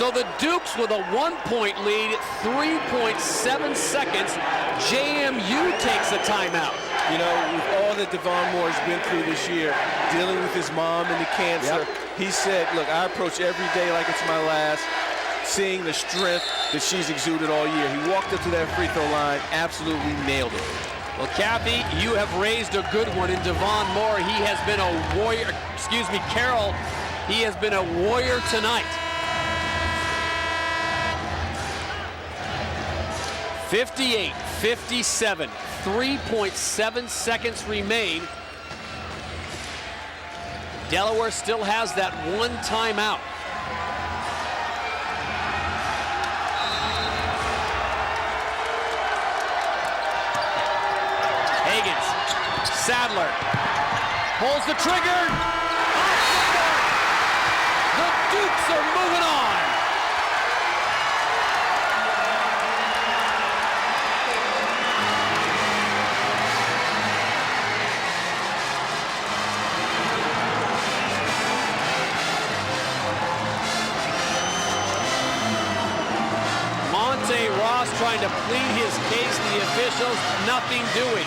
So the Dukes with a 1-point lead, 3.7 seconds. JMU takes a timeout. With all that Devon Moore has been through this year, dealing with his mom and the cancer, he said, look, I approach every day like it's my last, seeing the strength that she's exuded all year. He walked up to that free throw line, absolutely nailed it. Well, Kathy, you have raised a good one in Devon Moore. He has been a warrior, Carol, he has been a warrior tonight. 58-57, 3.7 seconds remain. Delaware still has that 1 timeout. Higgins, Sadler, pulls the trigger. The Dukes are moving on. Ross trying to plead his case to the officials, nothing doing.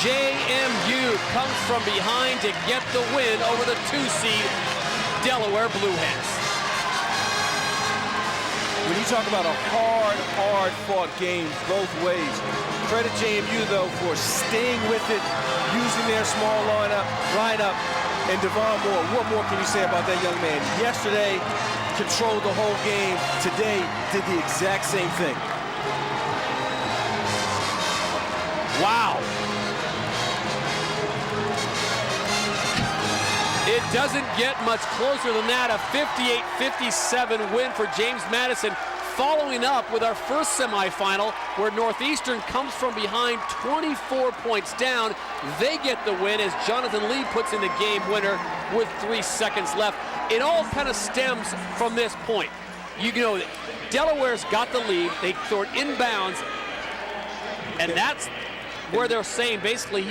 JMU comes from behind to get the win over the 2-seed Delaware Blue Hens. When you talk about a hard fought game both ways, credit JMU though for staying with it, using their small lineup, and Devon Moore. What more can you say about that young man? Yesterday, controlled the whole game. Today, did the exact same thing. Wow. It doesn't get much closer than that. A 58-57 win for James Madison. following up with our first semifinal where Northeastern comes from behind 24 points down. They get the win as Jonathan Lee puts in the game winner with 3 seconds left. It all kind of stems from this point. You know, Delaware's got the lead. They throw it inbounds, and that's where they're saying basically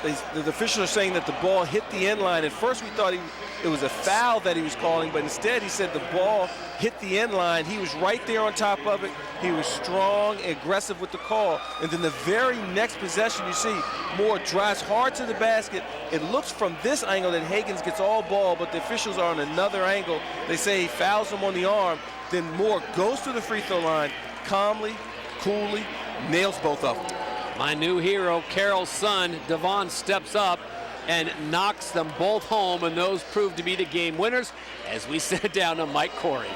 the officials are saying that the ball hit the end line. At first we thought it was a foul that he was calling, but instead he said the ball hit the end line. He was right there on top of it. He was strong, aggressive with the call. And then the very next possession, you see Moore drives hard to the basket. It looks from this angle that Hagans gets all ball, but the officials are on another angle. They say he fouls him on the arm. Then Moore goes to the free throw line calmly, coolly, nails both of them. My new hero, Carroll's son, Devon, steps up and knocks them both home, and those prove to be the game winners as we sit down to Mike Corey.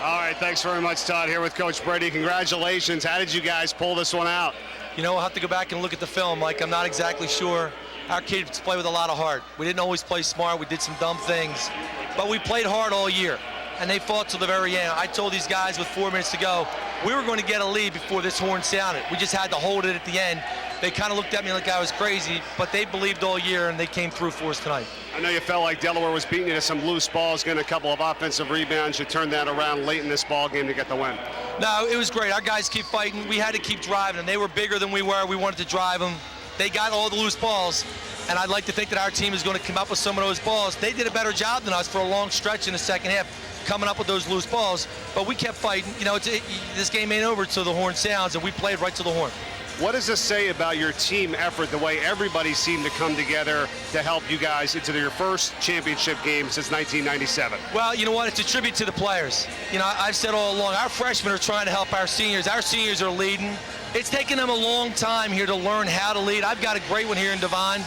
All right, thanks very much, Todd, here with Coach Brady. Congratulations. How did you guys pull this one out? You know, we'll have to go back and look at the film. Like, I'm not exactly sure. Our kids play with a lot of heart. We didn't always play smart. We did some dumb things. But we played hard all year, and they fought till the very end. I told these guys with 4 minutes to go, we were going to get a lead before this horn sounded. We just had to hold it at the end. They kind of looked at me like I was crazy, but they believed all year, and they came through for us tonight. I know you felt like Delaware was beating you to some loose balls, getting a couple of offensive rebounds. You turned that around late in this ball game to get the win. No, it was great. Our guys keep fighting. We had to keep driving them. They were bigger than we were. We wanted to drive them. They got all the loose balls, and I'd like to think that our team is going to come up with some of those balls. They did a better job than us for a long stretch in the second half, coming up with those loose balls, but we kept fighting. You know, this game ain't over till the horn sounds, and we played right to the horn. What does this say about your team effort, the way everybody seemed to come together to help you guys into your first championship game since 1997? Well, you know what? It's a tribute to the players. You know, I've said all along, our freshmen are trying to help our seniors. Our seniors are leading. It's taken them a long time here to learn how to lead. I've got a great one here in Devon.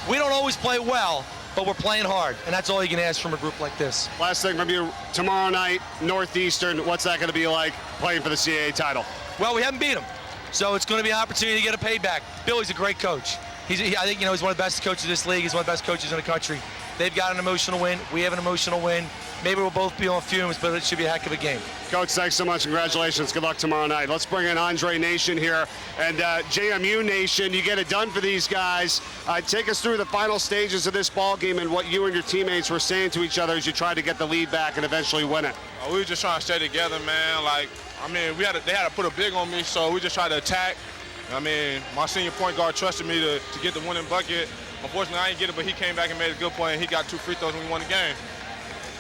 We don't always play well, but we're playing hard, and that's all you can ask from a group like this. Last thing from you, tomorrow night, Northeastern, what's that going to be like playing for the CAA title? Well, we haven't beat them, so it's going to be an opportunity to get a payback. Billy's a great coach. I think, you know, he's one of the best coaches in this league. He's one of the best coaches in the country. They've got an emotional win. We have an emotional win. Maybe we'll both be on fumes, but it should be a heck of a game. Coach, thanks so much. Congratulations. Good luck tomorrow night. Let's bring in Andre Nation here. And JMU Nation, you get it done for these guys. Take us through the final stages of this ball game and what you and your teammates were saying to each other as you tried to get the lead back and eventually win it. We were just trying to stay together, man. Like, I mean, they had to put a big on me, so we just tried to attack. I mean, my senior point guard trusted me to get the winning bucket. Unfortunately, I didn't get it, but he came back and made a good play, and he got 2 free throws and we won the game.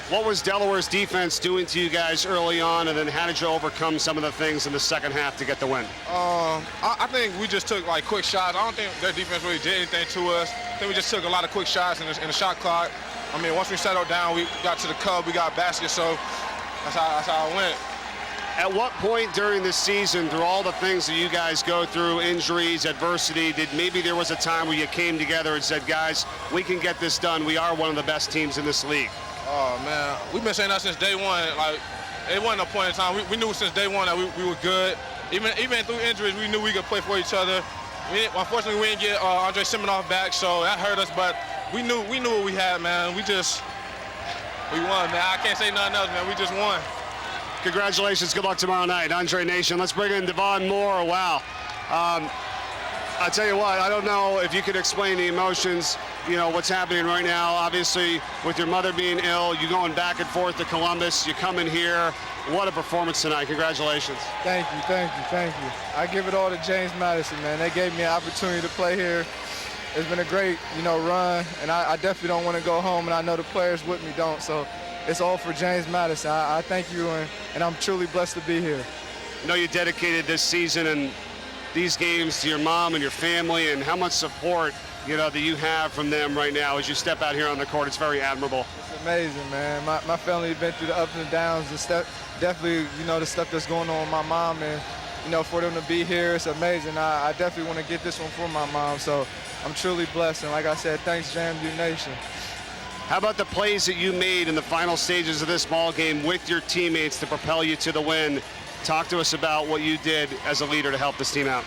What was Delaware's defense doing to you guys early on, and then how did you overcome some of the things in the second half to get the win? I think we just took, like, quick shots. I don't think their defense really did anything to us. I think we just took a lot of quick shots in the shot clock. I mean, once we settled down, we got to the cup, we got baskets, so that's how it went. At what point during this season, through all the things that you guys go through, injuries, adversity, did maybe there was a time where you came together and said, guys, we can get this done. We are one of the best teams in this league? Oh, man. We've been saying that since day one. Like, it wasn't a point in time. We knew since day one that we were good. Even through injuries, we knew we could play for each other. Unfortunately, we didn't get Andre Seminoff back, so that hurt us. But we knew what we had, man. We won, man. I can't say nothing else, man. We just won. Congratulations. Good luck tomorrow night. Andre Nation. Let's bring in Devon Moore. Wow. I'll tell you what, I don't know if you could explain the emotions, you know, what's happening right now. Obviously, with your mother being ill, you going back and forth to Columbus, you coming here. What a performance tonight. Congratulations. Thank you, thank you, thank you. I give it all to James Madison, man. They gave me an opportunity to play here. It's been a great, you know, run, and I definitely don't want to go home, and I know the players with me don't, so it's all for James Madison. I thank you, and I'm truly blessed to be here. I know you dedicated this season and these games to your mom and your family, and how much support, you know, that you have from them right now as you step out here on the court. It's very admirable. It's amazing, man. My family has been through the ups and downs, definitely, you know, the stuff that's going on with my mom, and, you know, for them to be here, it's amazing. I definitely want to get this one for my mom, so I'm truly blessed, and like I said, thanks, JMU Nation. How about the plays that you made in the final stages of this ball game with your teammates to propel you to the win? Talk to us about what you did as a leader to help this team out.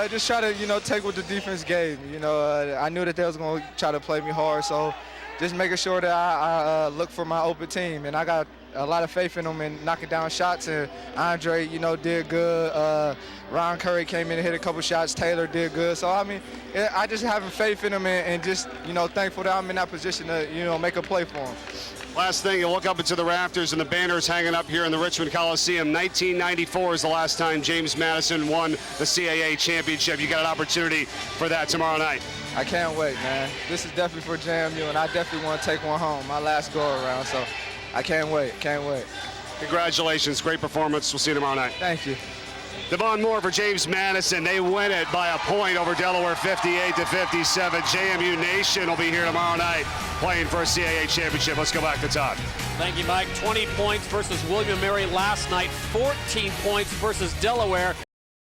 Just try to, you know, take what the defense gave me. You know, I knew that they was going to try to play me hard, so just making sure that I look for my open team. And I got a lot of faith in him and knocking down shots. And Andre, you know, did good. Ron Curry came in and hit a couple shots. Taylor did good. So, I mean, I just having faith in him and just, you know, thankful that I'm in that position to, you know, make a play for him. Last thing, you look up into the rafters and the banners hanging up here in the Richmond Coliseum. 1994 is the last time James Madison won the CAA championship. You got an opportunity for that tomorrow night. I can't wait, man. This is definitely for JMU, and I definitely want to take one home, my last go-around, so I can't wait, can't wait. Congratulations, great performance. We'll see you tomorrow night. Thank you. Devon Moore for James Madison. They win it by a point over Delaware, 58-57. JMU Nation will be here tomorrow night playing for a CAA championship. Let's go back to Todd. Thank you, Mike. 20 points versus William & Mary last night. 14 points versus Delaware.